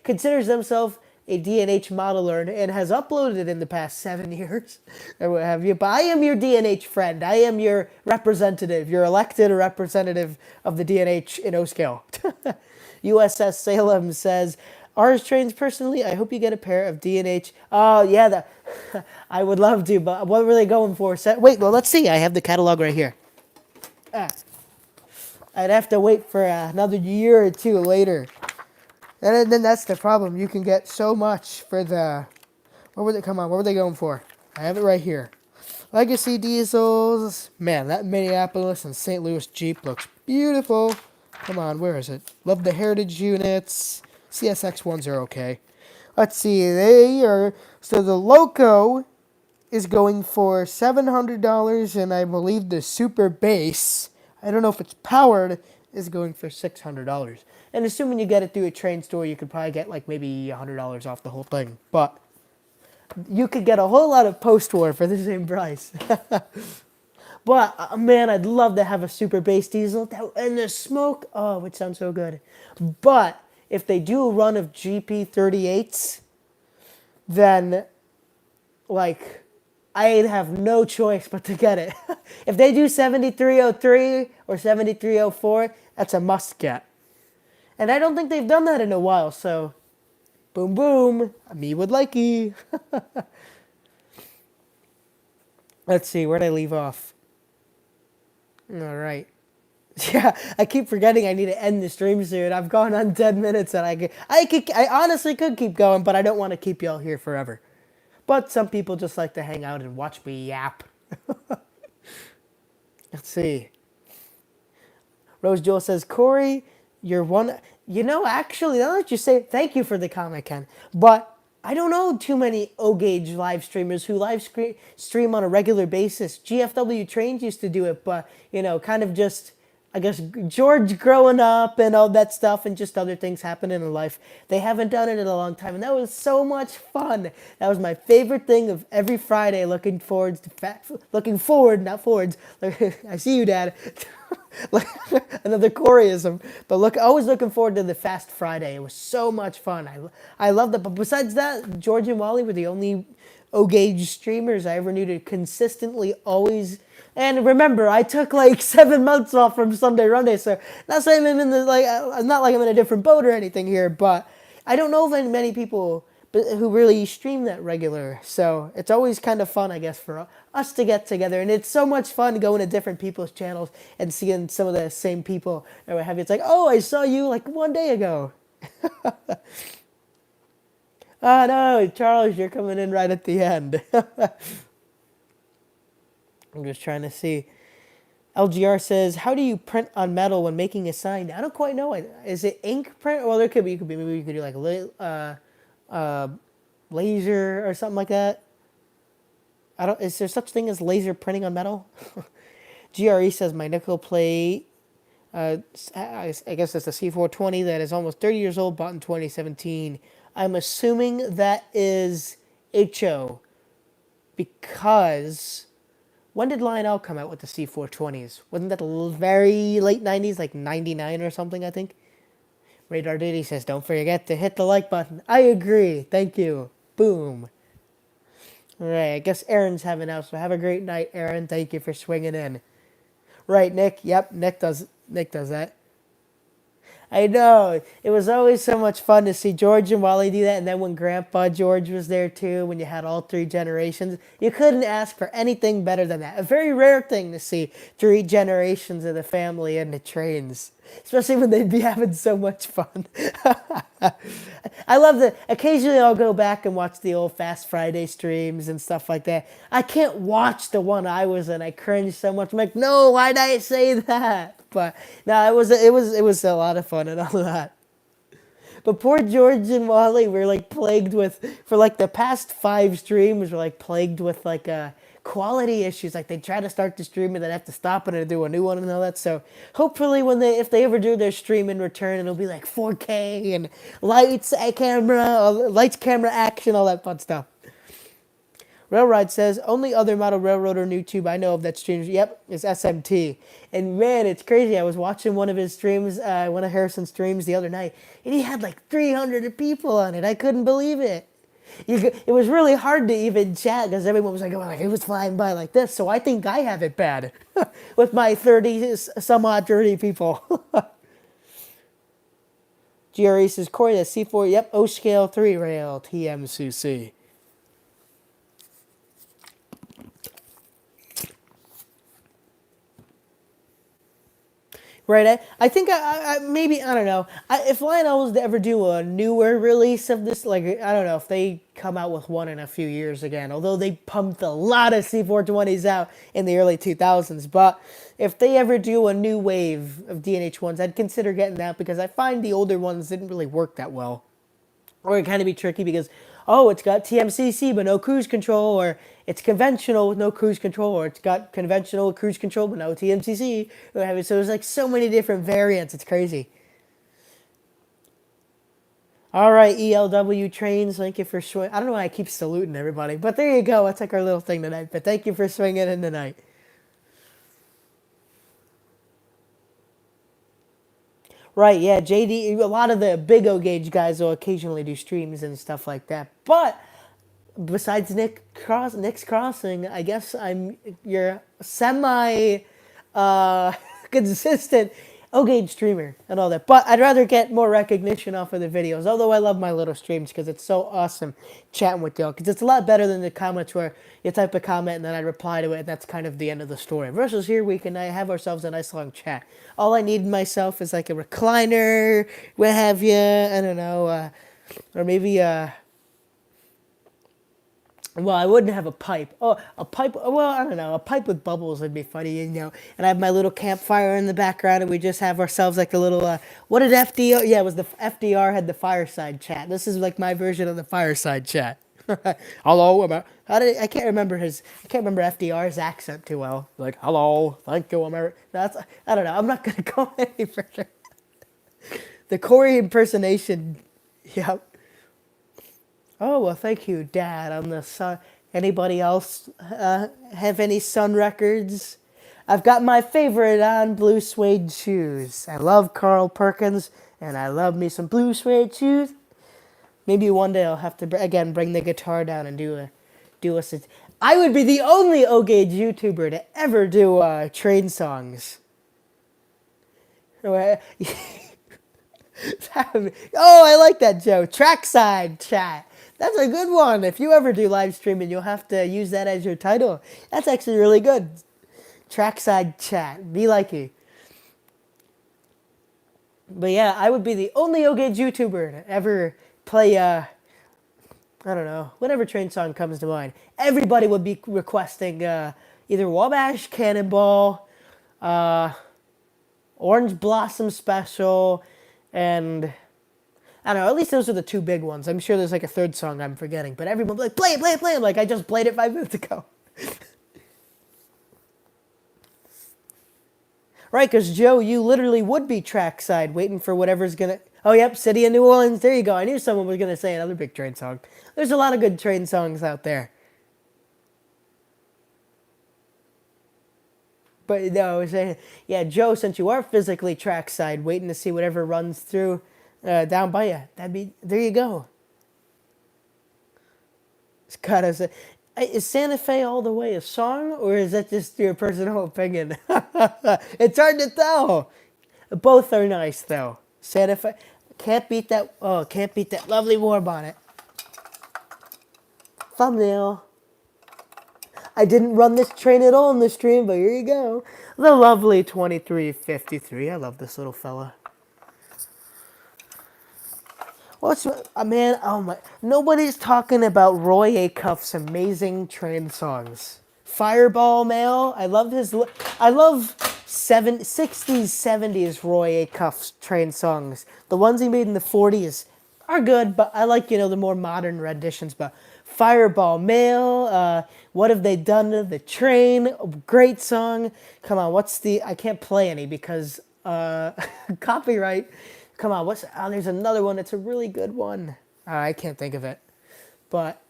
considers themselves a DNH modeler and has uploaded it in the past 7 years or what have you. But I am your DNH friend. I am your representative, your elected representative of the DNH in O scale. USS Salem says, R's Trains personally, I hope you get a pair of DNH. Oh, yeah, I would love to, but what were they going for? Wait, well, let's see. I have the catalog right here. I'd have to wait for another year or 2 later. And then that's the problem. You can get so much for what were they going for? I have it right here. Legacy diesels. Man, that Minneapolis and St. Louis Jeep looks beautiful. Come on, where is it? Love the heritage units. CSX ones are okay. Let's see, so the Loco is going for $700, and I believe the Super Base, I don't know if it's powered, is going for $600. And assuming you get it through a train store, you could probably get like maybe $100 off the whole thing. But you could get a whole lot of post-war for the same price. But, man, I'd love to have a Super Base diesel. And the smoke, oh, it would sound so good. But if they do a run of GP38s, then, I'd have no choice but to get it. If they do 7303 or 7304, that's a must get. And I don't think they've done that in a while, so boom, boom, me would likey. Let's see, where'd I leave off? All right. Yeah, I keep forgetting I need to end the stream soon. I've gone on 10 minutes, and I honestly could keep going, but I don't want to keep y'all here forever. But some people just like to hang out and watch me yap. Let's see. Rose Jewel says, Corey, you're one. You know, actually, now that you say it, thank you for the comment, Ken. But I don't know too many O-Gauge live streamers who stream on a regular basis. GFW Trains used to do it, but, you know, kind of just, I guess, George growing up and all that stuff and just other things happening in life. They haven't done it in a long time, and that was so much fun. That was my favorite thing of every Friday, looking forward, not forwards. I see you, Dad. Another Coreyism, but always looking forward to the Fast Friday. It was so much fun. I loved it. But besides that, George and Wally were the only O-Gauge streamers I ever knew to consistently always. And remember, I took like 7 months off from Sunday Runday, so not saying I'm in the not like I'm in a different boat or anything here, but I don't know of many people who really stream that regular. So it's always kind of fun, I guess, for us to get together. And it's so much fun going to different people's channels and seeing some of the same people or what have you. It's like, oh, I saw you like 1 day ago. Oh, no, Charles, you're coming in right at the end. I'm just trying to see. LGR says, how do you print on metal when making a sign? I don't quite know. Is it ink print? Well, maybe you could do like laser or something like that. Is there such thing as laser printing on metal? GRE says my nickel plate, I guess it's a C420 that is almost 30 years old, bought in 2017. I'm assuming that is HO, because when did Lionel come out with the C420s? Wasn't that the very late 90s, like 99 or something, I think? Radar Duty says, don't forget to hit the like button. I agree. Thank you. Boom. All right, I guess Aaron's having out, so have a great night, Aaron. Thank you for swinging in. Right, Nick? Yep, Nick does that. I know. It was always so much fun to see George and Wally do that. And then when Grandpa George was there too, when you had all 3 generations, you couldn't ask for anything better than that. A very rare thing to see 3 generations of the family in the trains, especially when they'd be having so much fun. I love that. Occasionally I'll go back and watch the old Fast Friday streams and stuff like that. I can't watch the one I was in. I cringe so much. I'm like, no, why'd I say that? But no, it was a lot of fun and all that. But poor George and Wally were like plagued with, for like the past 5 streams, were like plagued with like quality issues. Like they try to start the stream and then have to stop it and do a new one and all that. So hopefully if they ever do their stream in return, it'll be like 4K and lights, camera, action, all that fun stuff. Railride says, only other model railroader on YouTube I know of that streams, yep, is SMT. And man, it's crazy. I was watching one of his streams, one of Harrison's streams the other night, and he had like 300 people on it. I couldn't believe it. It was really hard to even chat because everyone was like, oh, it was flying by like this. So I think I have it bad with my 30 people. GRE says, Corey, that's C4, yep, O-scale 3 rail, TMCC. Right, I think maybe, I don't know, if Lionel was to ever do a newer release of this, like, I don't know, if they come out with one in a few years again, although they pumped a lot of C420s out in the early 2000s, but if they ever do a new wave of DNH ones, I'd consider getting that, because I find the older ones didn't really work that well, or it kind of be tricky because, oh, it's got TMCC but no cruise control, or it's conventional with no cruise control, or it's got conventional with cruise control but no TMCC. So there's like so many different variants. It's crazy. All right, ELW Trains, thank you for swinging. I don't know why I keep saluting everybody, but there you go. That's like our little thing tonight. But thank you for swinging in tonight. Right, yeah, JD, a lot of the big O-Gauge guys will occasionally do streams and stuff like that. But besides Nick's Crossing, I guess I'm your semi consistent O-Gauge streamer and all that. But I'd rather get more recognition off of the videos, although I love my little streams because it's so awesome chatting with y'all, because it's a lot better than the comments where you type a comment and then I reply to it and that's kind of the end of the story. Versus here we can have ourselves a nice long chat. All I need myself is like a recliner, what have you, I don't know, or maybe Well, I wouldn't have a pipe. Oh, a pipe. Well, I don't know. A pipe with bubbles would be funny, you know. And I have my little campfire in the background, and we just have ourselves like a little. What did FDR? Yeah, it was the FDR had the fireside chat. This is like my version of the fireside chat. Hello, I can't remember I can't remember FDR's accent too well. Like, hello, thank you, America. That's I don't know. I'm not gonna go any further. The Corey impersonation. Yep. Oh, well, thank you, Dad, on the Sun. Anybody else have any Sun records? I've got my favorite on, blue suede shoes. I love Carl Perkins, and I love me some blue suede shoes. Maybe one day I'll have to, again, bring the guitar down and do a. I would be the only O-Gage YouTuber to ever do train songs. Oh, I like that, Joe. Trackside chat. That's a good one. If you ever do live streaming, you'll have to use that as your title. That's actually really good. Trackside chat. Be like you. But yeah, I would be the only O-Gage YouTuber to ever play, I don't know, whatever train song comes to mind. Everybody would be requesting either Wabash Cannonball, Orange Blossom Special, and I don't know, at least those are the two big ones. I'm sure there's like a third song I'm forgetting, but everyone will be like, play it, play it, play it. I'm like, I just played it 5 minutes ago. Right, because Joe, you literally would be trackside waiting for whatever's going to... Oh, yep, City of New Orleans. There you go. I knew someone was going to say another big train song. There's a lot of good train songs out there. But no, I was saying, yeah, Joe, since you are physically trackside waiting to see whatever runs through down by you, there you go. It's kind of... Is Santa Fe all the way a song, or is that just your personal opinion? It's hard to tell. Both are nice, though. Santa Fe, can't beat that. Oh, can't beat that lovely war bonnet. Thumbnail. I didn't run this train at all in the stream, but here you go. The lovely 2353. I love this little fella. What's man? Oh my! Nobody's talking about Roy Acuff's amazing train songs. Fireball Mail. I love his. I love 60s, 70s Roy Acuff's train songs. The ones he made in the 40s are good, but I like the more modern renditions. But Fireball Mail. What have they done to the train? Great song. Come on, I can't play any because copyright. Come on, there's another one. It's a really good one. I can't think of it. But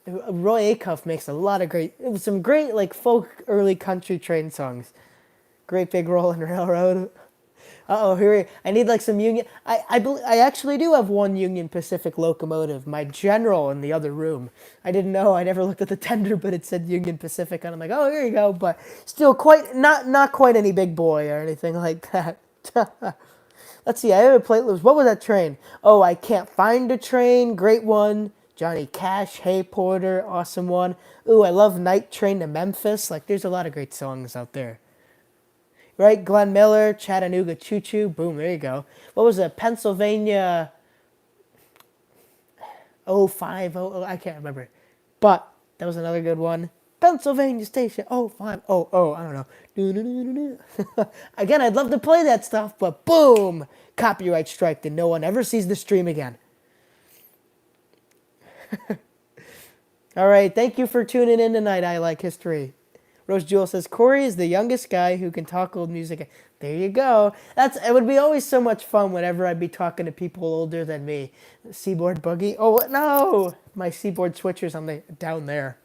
Roy Acuff makes a lot of some great like folk early country train songs. Great Big Rollin' Railroad. Here I need like some Union. I actually do have one Union Pacific locomotive. My General in the other room. I didn't know. I never looked at the tender, but it said Union Pacific, and I'm like, oh, here you go. But still, not quite any big boy or anything like that. Let's see, I have a playlist. What was that train? Oh, I Can't Find a Train. Great one. Johnny Cash, Hey Porter, awesome one. Ooh, I love Night Train to Memphis. Like, there's a lot of great songs out there. Right? Glenn Miller, Chattanooga Choo Choo. Boom, there you go. What was it? Pennsylvania 050. I can't remember. But that was another good one. Pennsylvania Station 0500. I don't know. Again, I'd love to play that stuff, but boom! Copyright strike, and no one ever sees the stream again. All right, thank you for tuning in tonight. I Like History. Rose Jewel says, Corey is the youngest guy who can talk old music. There you go. It would be always so much fun whenever I'd be talking to people older than me. Seaboard Boogie. Oh, no! My Seaboard Switcher's down there.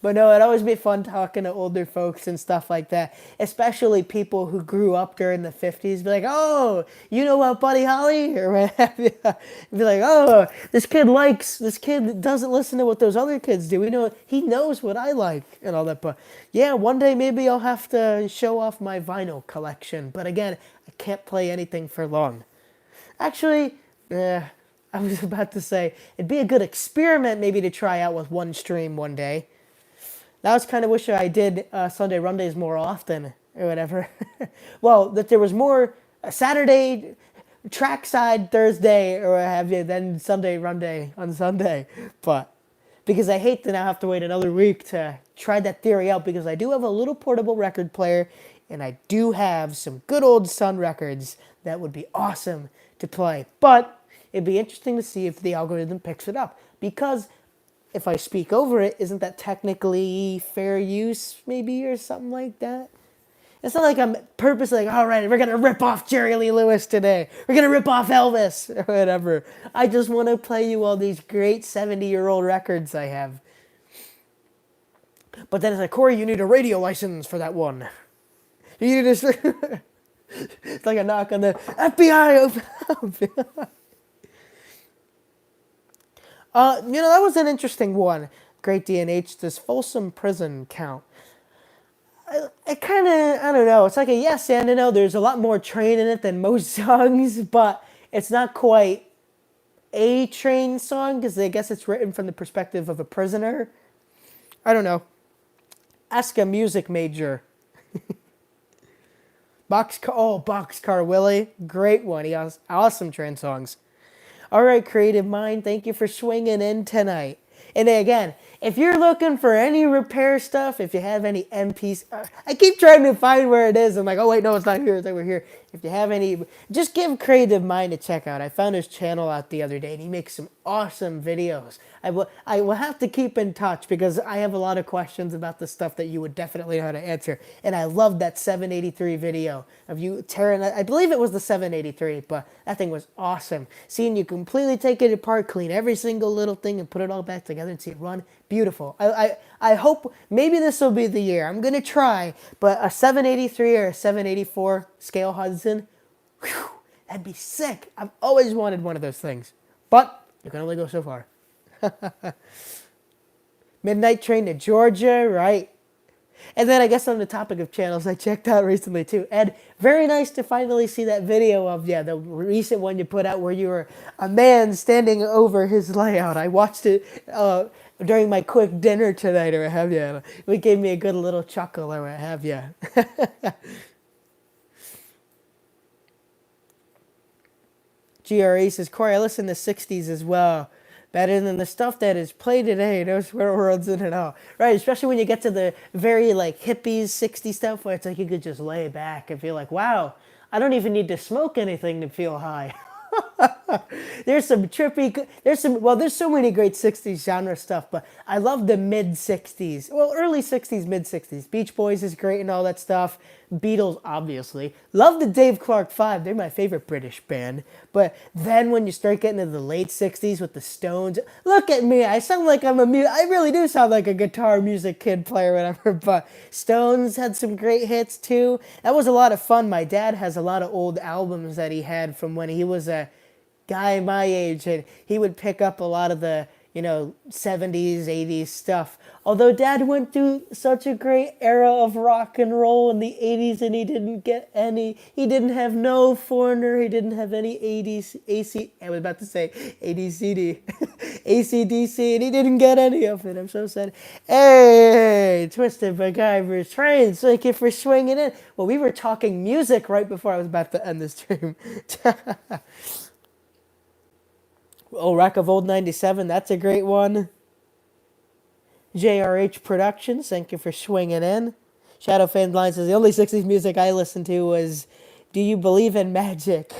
But no, it'd always be fun talking to older folks and stuff like that, especially people who grew up during the 50s. Be like, oh, you know what, Buddy Holly? Or whatever. Be like, oh, this kid doesn't listen to what those other kids do. He knows what I like and all that. But yeah, one day maybe I'll have to show off my vinyl collection. But again, I can't play anything for long. Actually, I was about to say, it'd be a good experiment maybe to try out with one stream one day. Now I was kind of wishing I did Sunday Rundays more often or whatever. Well, that there was more Saturday trackside Thursday or what have you than Sunday Runday on Sunday. But because I hate to now have to wait another week to try that theory out, because I do have a little portable record player and I do have some good old Sun records that would be awesome to play. But it'd be interesting to see if the algorithm picks it up, because if I speak over it, isn't that technically fair use maybe, or something like that? It's not like I'm purposely like, all right, we're going to rip off Jerry Lee Lewis today. We're going to rip off Elvis or whatever. I just want to play you all these great 70-year-old records I have. But then it's like, Corey, you need a radio license for that one. You need to... It's like a knock on the FBI. Open up. That was an interesting one. Great DNH, does Folsom Prison count? I kind of, I don't know. It's like a yes and a no. There's a lot more train in it than most songs, but it's not quite a train song, because I guess it's written from the perspective of a prisoner. I don't know. Ask a music major. Boxcar Willie. Great one. He has awesome train songs. All right, Creative Mind, thank you for swinging in tonight. And again, if you're looking for any repair stuff, if you have any MPs, I keep trying to find where it is. I'm like, oh wait, no, it's not here. It's over here. If you have any, just give Creative Mind a check out. I found his channel out the other day, and he makes some awesome videos. I will have to keep in touch, because I have a lot of questions about the stuff that you would definitely know how to answer. And I love that 783 video of you tearing, I believe it was the 783, but that thing was awesome. Seeing you completely take it apart, clean every single little thing, and put it all back together and see it run. Beautiful. I hope maybe this will be the year. I'm going to try, but a 783 or a 784 scale Hudson, whew, that'd be sick. I've always wanted one of those things, but you can only go so far. Midnight Train to Georgia, right? And then I guess on the topic of channels, I checked out recently too. Ed, very nice to finally see that video of, the recent one you put out where you were a man standing over his layout. I watched it during my quick dinner tonight, or what have you. It gave me a good little chuckle, or what have you. GRE says, Corey, I listen to 60s as well. Better than the stuff that is played today. Those worlds in and out. Right, especially when you get to the very like hippies, 60s stuff, where it's like you could just lay back and feel like, wow, I don't even need to smoke anything to feel high. There's some trippy, there's so many great 60s genre stuff, but I love the mid-60s, early 60s, mid-60s. Beach Boys is great and all that stuff. Beatles, obviously. Love the Dave Clark 5. They're my favorite British band. But then when you start getting into the late 60s with the Stones, look at me. I sound like I really do sound like a guitar music kid player, whatever. But Stones had some great hits too. That was a lot of fun. My dad has a lot of old albums that he had from when he was a guy my age, and he would pick up a lot of the 70s, 80s stuff. Although Dad went through such a great era of rock and roll in the 80s, and he didn't have no Foreigner, he didn't have any 80s, I was about to say ADCD, ACDC, and he didn't get any of it. I'm so sad. Hey, Twisted MacGyver's Trains, thank you for swinging in. Well, we were talking music right before I was about to end this stream. Oh, Rock of Old 97, that's a great one. JRH Productions, thank you for swinging in. Shadow Fan Blind says, the only 60s music I listened to was Do You Believe in Magic?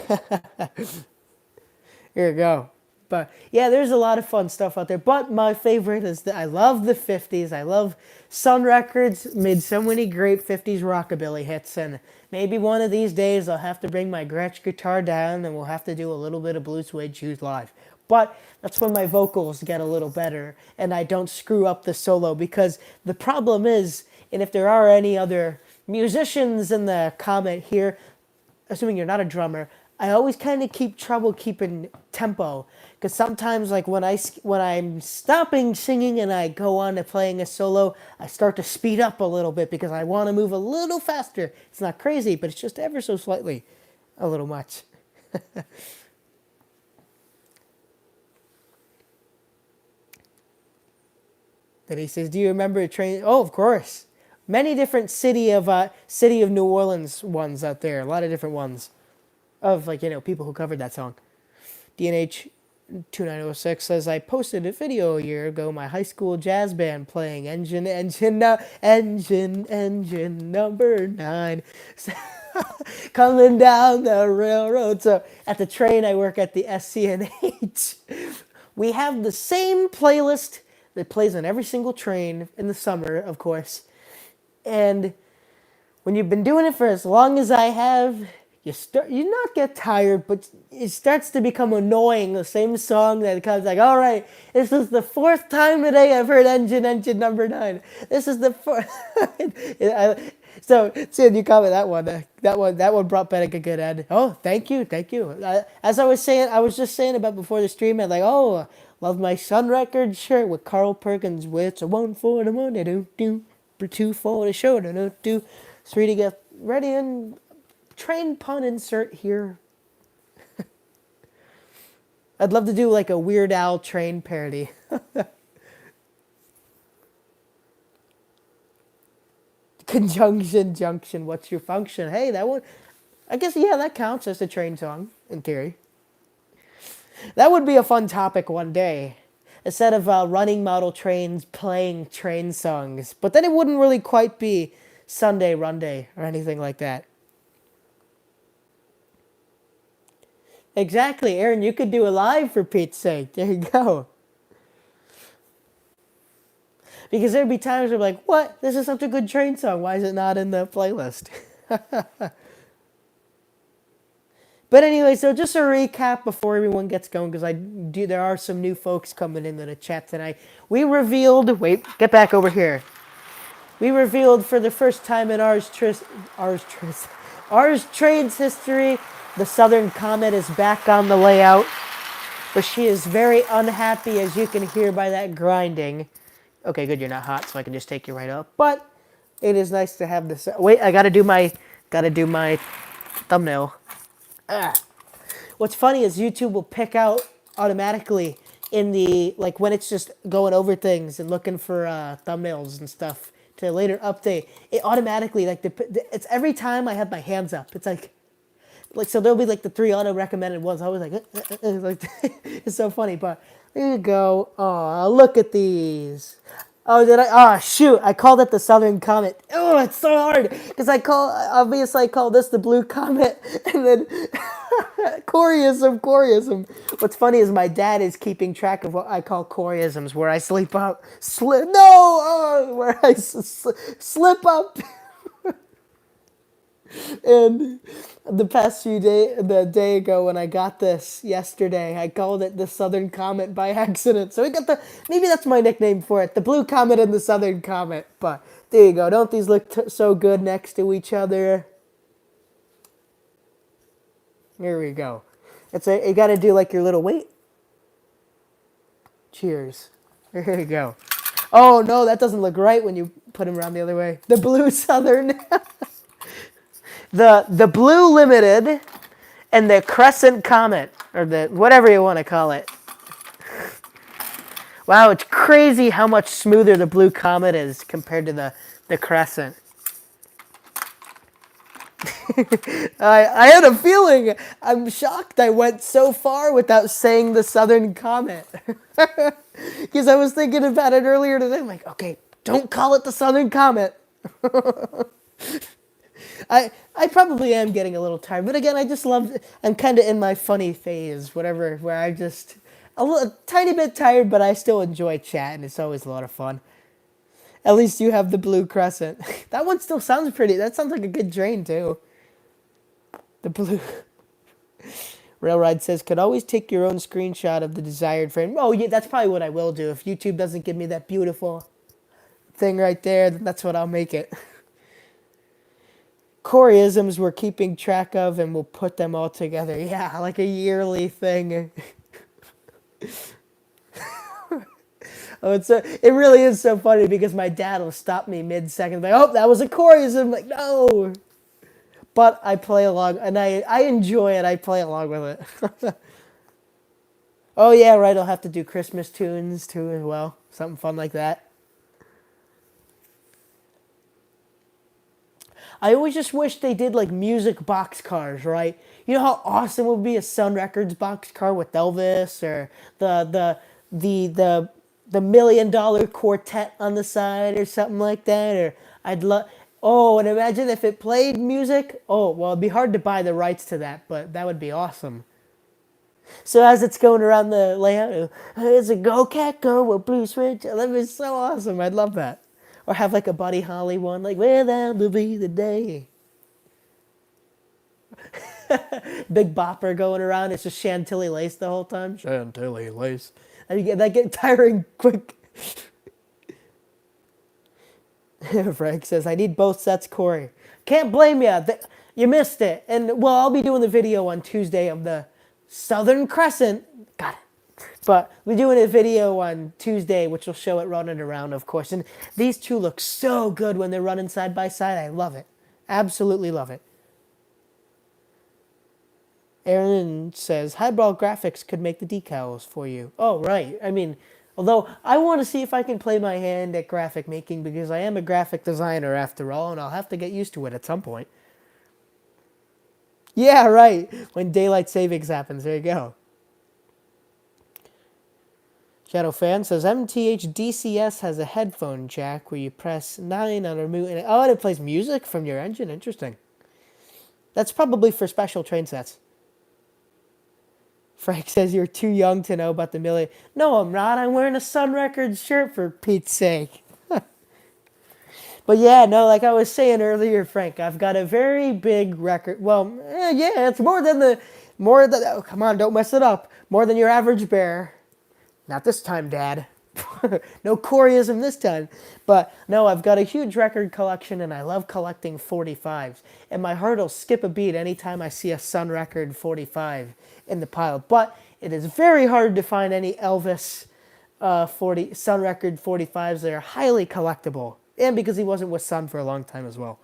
Here we go. But yeah, there's a lot of fun stuff out there. But my favorite is I love the 50s. I love Sun Records, made so many great 50s rockabilly hits. And maybe one of these days I'll have to bring my Gretsch guitar down and we'll have to do a little bit of Blue Suede Shoes live. But that's when my vocals get a little better and I don't screw up the solo, because the problem is, and if there are any other musicians in the comment here, assuming you're not a drummer, I always kind of keep trouble keeping tempo, because sometimes like when I'm stopping singing and I go on to playing a solo, I start to speed up a little bit because I want to move a little faster. It's not crazy, but it's just ever so slightly a little much. Then he says, do you remember a train? Oh, of course. Many different City of New Orleans ones out there. A lot of different ones of people who covered that song. DNH, 2906 says, I posted a video a year ago, my high school jazz band playing engine number 9. Coming down the railroad. So at the train, I work at the SCNH. We have the same playlist that plays on every single train in the summer, of course. And when you've been doing it for as long as I have, you not get tired, but it starts to become annoying. The same song that comes like, all right, this is the 4th time today I've heard engine number 9. This is the 4th. So, Sid, you comment that one. That one brought back a good end. Oh, thank you. As I was saying, I was just saying about before the stream, I'm like, oh, love my Sun Records shirt with Carl Perkins. It's a 1 for the money, do 2 for the show, do 3 to get ready, and train pun insert here. I'd love to do like a Weird Al train parody. Conjunction junction, what's your function? Hey, that one, I guess, yeah, that counts as a train song in theory. That would be a fun topic one day, instead of running model trains playing train songs. But then it wouldn't really quite be Sunday Runday or anything like that. Exactly, Aaron, you could do a live for Pete's sake. There you go. Because there'd be times where I'm like, what? This is such a good train song. Why is it not in the playlist? But anyway, so just a recap before everyone gets going, because there are some new folks coming into the chat tonight. We revealed, wait, get back over here. We revealed for the first time in Ars Trade's history, the Southern Comet is back on the layout. But she is very unhappy, as you can hear by that grinding. Okay, good, you're not hot, so I can just take you right up. But it is nice to have this. Wait, I gotta do my thumbnail. What's funny is YouTube will pick out automatically in the, like, when it's just going over things and looking for thumbnails and stuff to later update. It automatically, like, it's every time I have my hands up. It's like so there'll be like the 3 auto recommended ones. I was like it's so funny. But there you go. Oh, look at these. Oh, did I? Oh, shoot. I called it the Southern Comet. Oh, it's so hard. Because I call this the Blue Comet. And then Coryism. What's funny is my dad is keeping track of what I call Coryisms, where I slip up. Where I slip up. And the day ago when I got this yesterday, I called it the Southern Comet by accident. So we got maybe that's my nickname for it, the Blue Comet and the Southern Comet. But there you go. Don't these look so good next to each other? Here we go. You got to do like your little wait. Cheers. Here you go. Oh no, that doesn't look right when you put them around the other way. The Blue Southern. The Blue Limited and the Crescent Comet, or the whatever you want to call it. Wow, it's crazy how much smoother the Blue Comet is compared to the Crescent. I had a feeling. I'm shocked I went so far without saying the Southern Comet. Because I was thinking about it earlier today. I'm like, okay, don't call it the Southern Comet. I probably am getting a little tired, but again, I'm kind of in my funny phase, whatever, where I just a tiny bit tired, but I still enjoy chatting. It's always a lot of fun. At least you have the Blue Crescent. That one still sounds pretty. That sounds like a good train too. The Blue Railride says, could always take your own screenshot of the desired frame. Oh yeah, that's probably what I will do. If YouTube doesn't give me that beautiful thing right there, then that's what I'll make it. Coryisms we're keeping track of, and we'll put them all together. Yeah, like a yearly thing. Oh, it really is so funny because my dad will stop me mid-second, like, oh, that was a Coryism. I'm like, no. But I play along, and I enjoy it. I play along with it. Oh, yeah, right. I'll have to do Christmas tunes, too, as well. Something fun like that. I always just wish they did like music box cars, right? You know how awesome it would be a Sun Records box car with Elvis, or the $1 million quartet on the side or something like that. Or I'd love. Oh, and imagine if it played music. Oh, well, it'd be hard to buy the rights to that, but that would be awesome. So as it's going around the layout, it's a go cat go, a blue switch. That would be so awesome. I'd love that. Or have like a Buddy Holly one, like "Well, that will be the day." Big bopper going around. It's just Chantilly lace the whole time. Chantilly lace. And you get that get tiring quick. Frank says, "I need both sets, Corey." Can't blame you. You missed it. And well, I'll be doing the video on Tuesday of the Southern Crescent. Got it. But we're doing a video on Tuesday, which will show it running around, of course. And these two look so good when they're running side by side. I love it. Absolutely love it. Aaron says, highbrow graphics could make the decals for you. Oh, right. I mean, although I want to see if I can play my hand at graphic making, because I am a graphic designer after all, and I'll have to get used to it at some point. Yeah, right. When daylight savings happens. There you go. Shadow Fan says, MTH DCS has a headphone jack where you press 9 on a remote. And it plays music from your engine. Interesting. That's probably for special train sets. Frank says, you're too young to know about the million. No, I'm not. I'm wearing a Sun Records shirt, for Pete's sake. But yeah, no, like I was saying earlier, Frank, I've got a very big record. Well, yeah, it's more than oh, come on, don't mess it up. More than your average bear. Not this time, Dad. No Coreyism this time. But no, I've got a huge record collection, and I love collecting 45s. And my heart will skip a beat anytime I see a Sun Record 45 in the pile. But it is very hard to find any Elvis Sun Record 45s that are highly collectible. And because he wasn't with Sun for a long time as well.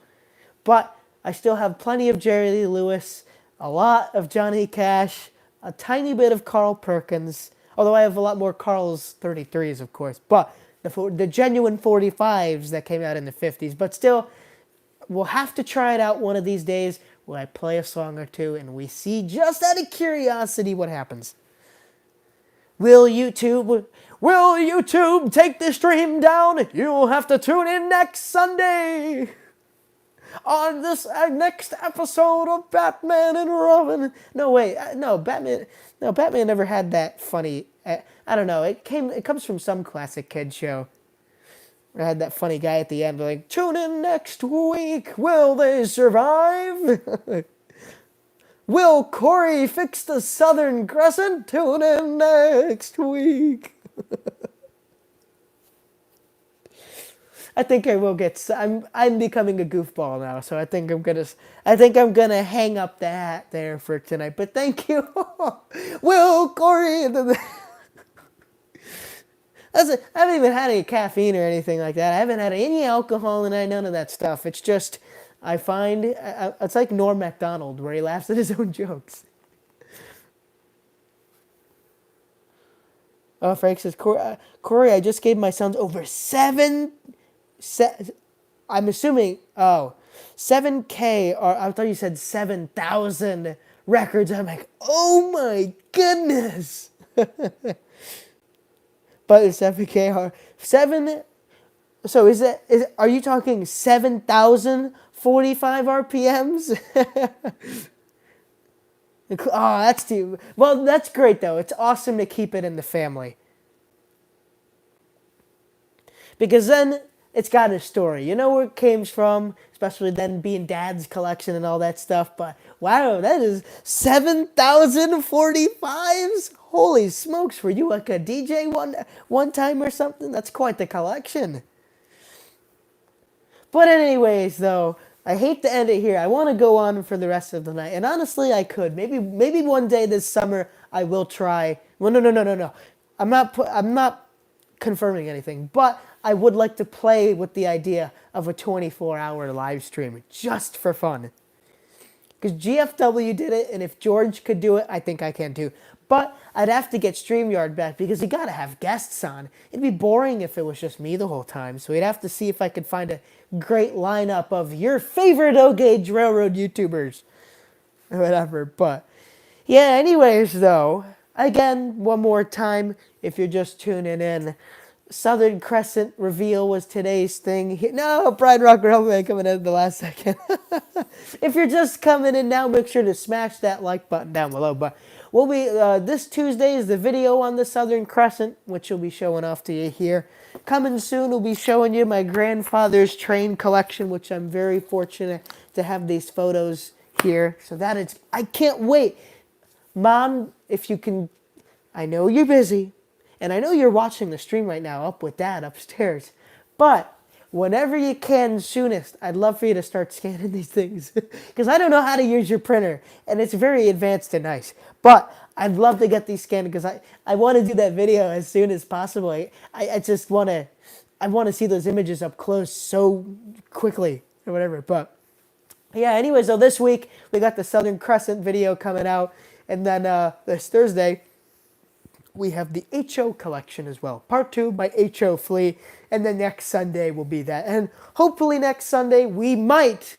But I still have plenty of Jerry Lee Lewis, a lot of Johnny Cash, a tiny bit of Carl Perkins, although I have a lot more Carl's 33s, of course. But the genuine 45s that came out in the 50s. But still, we'll have to try it out one of these days where I play a song or two and we see, just out of curiosity, what happens. Will YouTube take the stream down? You'll have to tune in next Sunday on this next episode of Batman and Robin. No, wait, no, Batman never had that funny. I don't know. It comes from some classic kid show. I had that funny guy at the end, like, tune in next week. Will they survive? Will Corey fix the Southern Crescent? Tune in next week. I think I will get. I'm becoming a goofball now, so I think I'm gonna hang up the hat there for tonight. But thank you, Will Corey. I haven't even had any caffeine or anything like that. I haven't had any alcohol and none of that stuff. It's just, I find, it's like Norm Macdonald, where he laughs at his own jokes. Oh, Frank says, Corey, I just gave my sons over I'm assuming, 7K, or I thought you said 7,000 records. I'm like, oh my goodness. But it's 7K, or 7, so are you talking 7,045 RPMs? Oh, that's too, well, that's great though. It's awesome to keep it in the family. Because then it's got a story. You know where it came from, especially then being Dad's collection and all that stuff. But wow, that is 7,045s? Holy smokes, were you like a DJ one time or something? That's quite the collection. But anyways, though, I hate to end it here. I want to go on for the rest of the night. And honestly, I could. Maybe one day this summer I will try. Well, no. I'm not confirming anything. But I would like to play with the idea of a 24-hour live stream just for fun. Because GFW did it, and if George could do it, I think I can too. But I'd have to get StreamYard back because you gotta have guests on. It'd be boring if it was just me the whole time. So we'd have to see if I could find a great lineup of your favorite O-Gauge Railroad YouTubers. Or whatever. But yeah, anyways though, again, one more time, if you're just tuning in, Southern Crescent reveal was today's thing. No, Pride Rock Railway coming in at the last second. If you're just coming in now, make sure to smash that like button down below. But we'll be this Tuesday is the video on the Southern Crescent, which will be showing off to you here. Coming soon, we'll be showing you my grandfather's train collection, which I'm very fortunate to have these photos here. So that is, I can't wait. Mom, if you can, I know you're busy. And I know you're watching the stream right now up with Dad upstairs. But whenever you can soonest, I'd love for you to start scanning these things. Because I don't know how to use your printer. And it's very advanced and nice. But I'd love to get these scanned because I want to do that video as soon as possible. I just want to, I want to see those images up close so quickly or whatever. But yeah, anyway, so this week we got the Southern Crescent video coming out. And then this Thursday, we have the HO collection as well. Part 2 by HO Flea. And then next Sunday will be that. And hopefully next Sunday we might,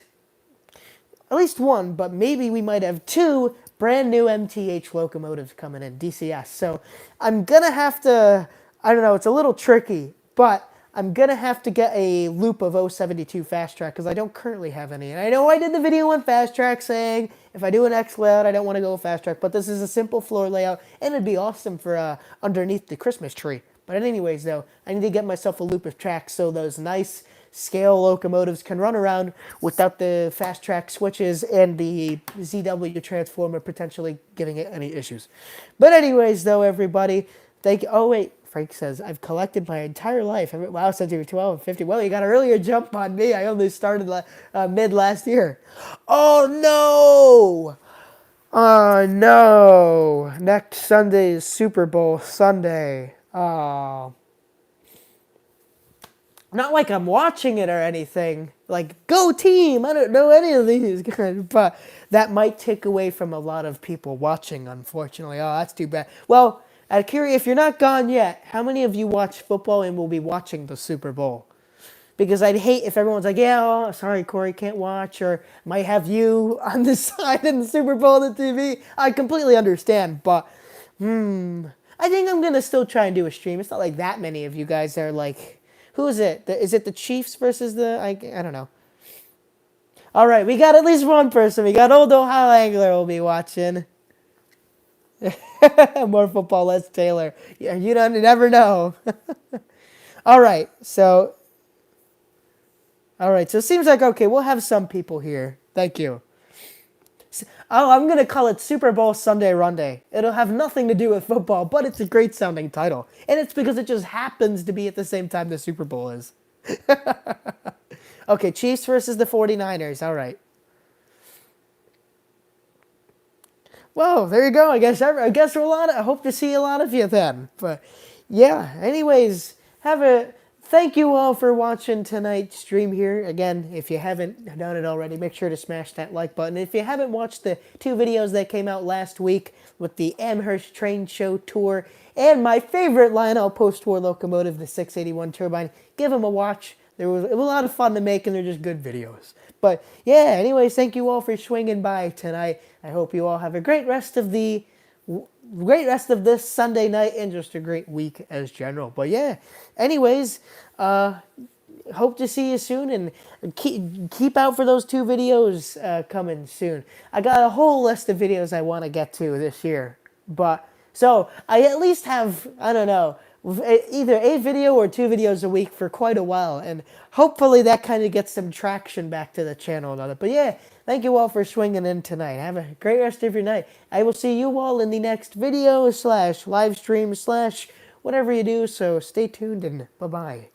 at least one, but maybe we might have 2 brand new MTH locomotives coming in, DCS. So I'm going to have to, I don't know, it's a little tricky, but I'm going to have to get a loop of 072 Fast Track because I don't currently have any. And I know I did the video on Fast Track saying if I do an X layout, I don't want to go Fast Track. But this is a simple floor layout, and it'd be awesome for underneath the Christmas tree. But anyways, though, I need to get myself a loop of tracks so those nice scale locomotives can run around without the Fast Track switches and the ZW transformer potentially giving it any issues. But anyways, though, everybody, thank you. Oh, wait. Frank says, I've collected my entire life. Wow, since you were 12 and 50. Well, you got an earlier jump on me. I only started mid last year. Oh, no. Oh, no. Next Sunday is Super Bowl Sunday. Oh. Not like I'm watching it or anything. Like, go team. I don't know any of these guys. But that might take away from a lot of people watching, unfortunately. Oh, that's too bad. Well, Kiri, if you're not gone yet, how many of you watch football and will be watching the Super Bowl? Because I'd hate if everyone's like, yeah, oh, sorry, Corey, can't watch, or might have you on the side in the Super Bowl on the TV. I completely understand, but, I think I'm going to still try and do a stream. It's not like that many of you guys are like, who is it? Is it the Chiefs versus the, I don't know. All right, we got at least one person. We got old Ohio Angler will be watching. More football, less Taylor. Yeah, you never know. All right, so it seems like, okay, we'll have some people here. Thank you. Oh, I'm going to call it Super Bowl Sunday Runday. It'll have nothing to do with football, but it's a great sounding title. And it's because it just happens to be at the same time the Super Bowl is. Okay, Chiefs versus the 49ers. All right. Well, there you go. I guess we're I hope to see a lot of you then. But yeah, anyways, thank you all for watching tonight's stream here. Again, if you haven't done it already, make sure to smash that like button. If you haven't watched the 2 videos that came out last week with the Amherst Train Show Tour and my favorite Lionel post-war locomotive, the 681 turbine, give them a watch. It was a lot of fun to make, and they're just good videos. But yeah, anyways, thank you all for swinging by tonight. I hope you all have a great rest of this Sunday night and just a great week as general. But yeah, anyways, hope to see you soon, and keep out for those 2 videos coming soon. I got a whole list of videos I want to get to this year, but so I at least have, I don't know, either a video or 2 videos a week for quite a while, and hopefully that kind of gets some traction back to the channel and all that. But yeah, thank you all for swinging in tonight. Have a great rest of your night. I will see you all in the next video / live stream / whatever you do, so stay tuned and bye-bye.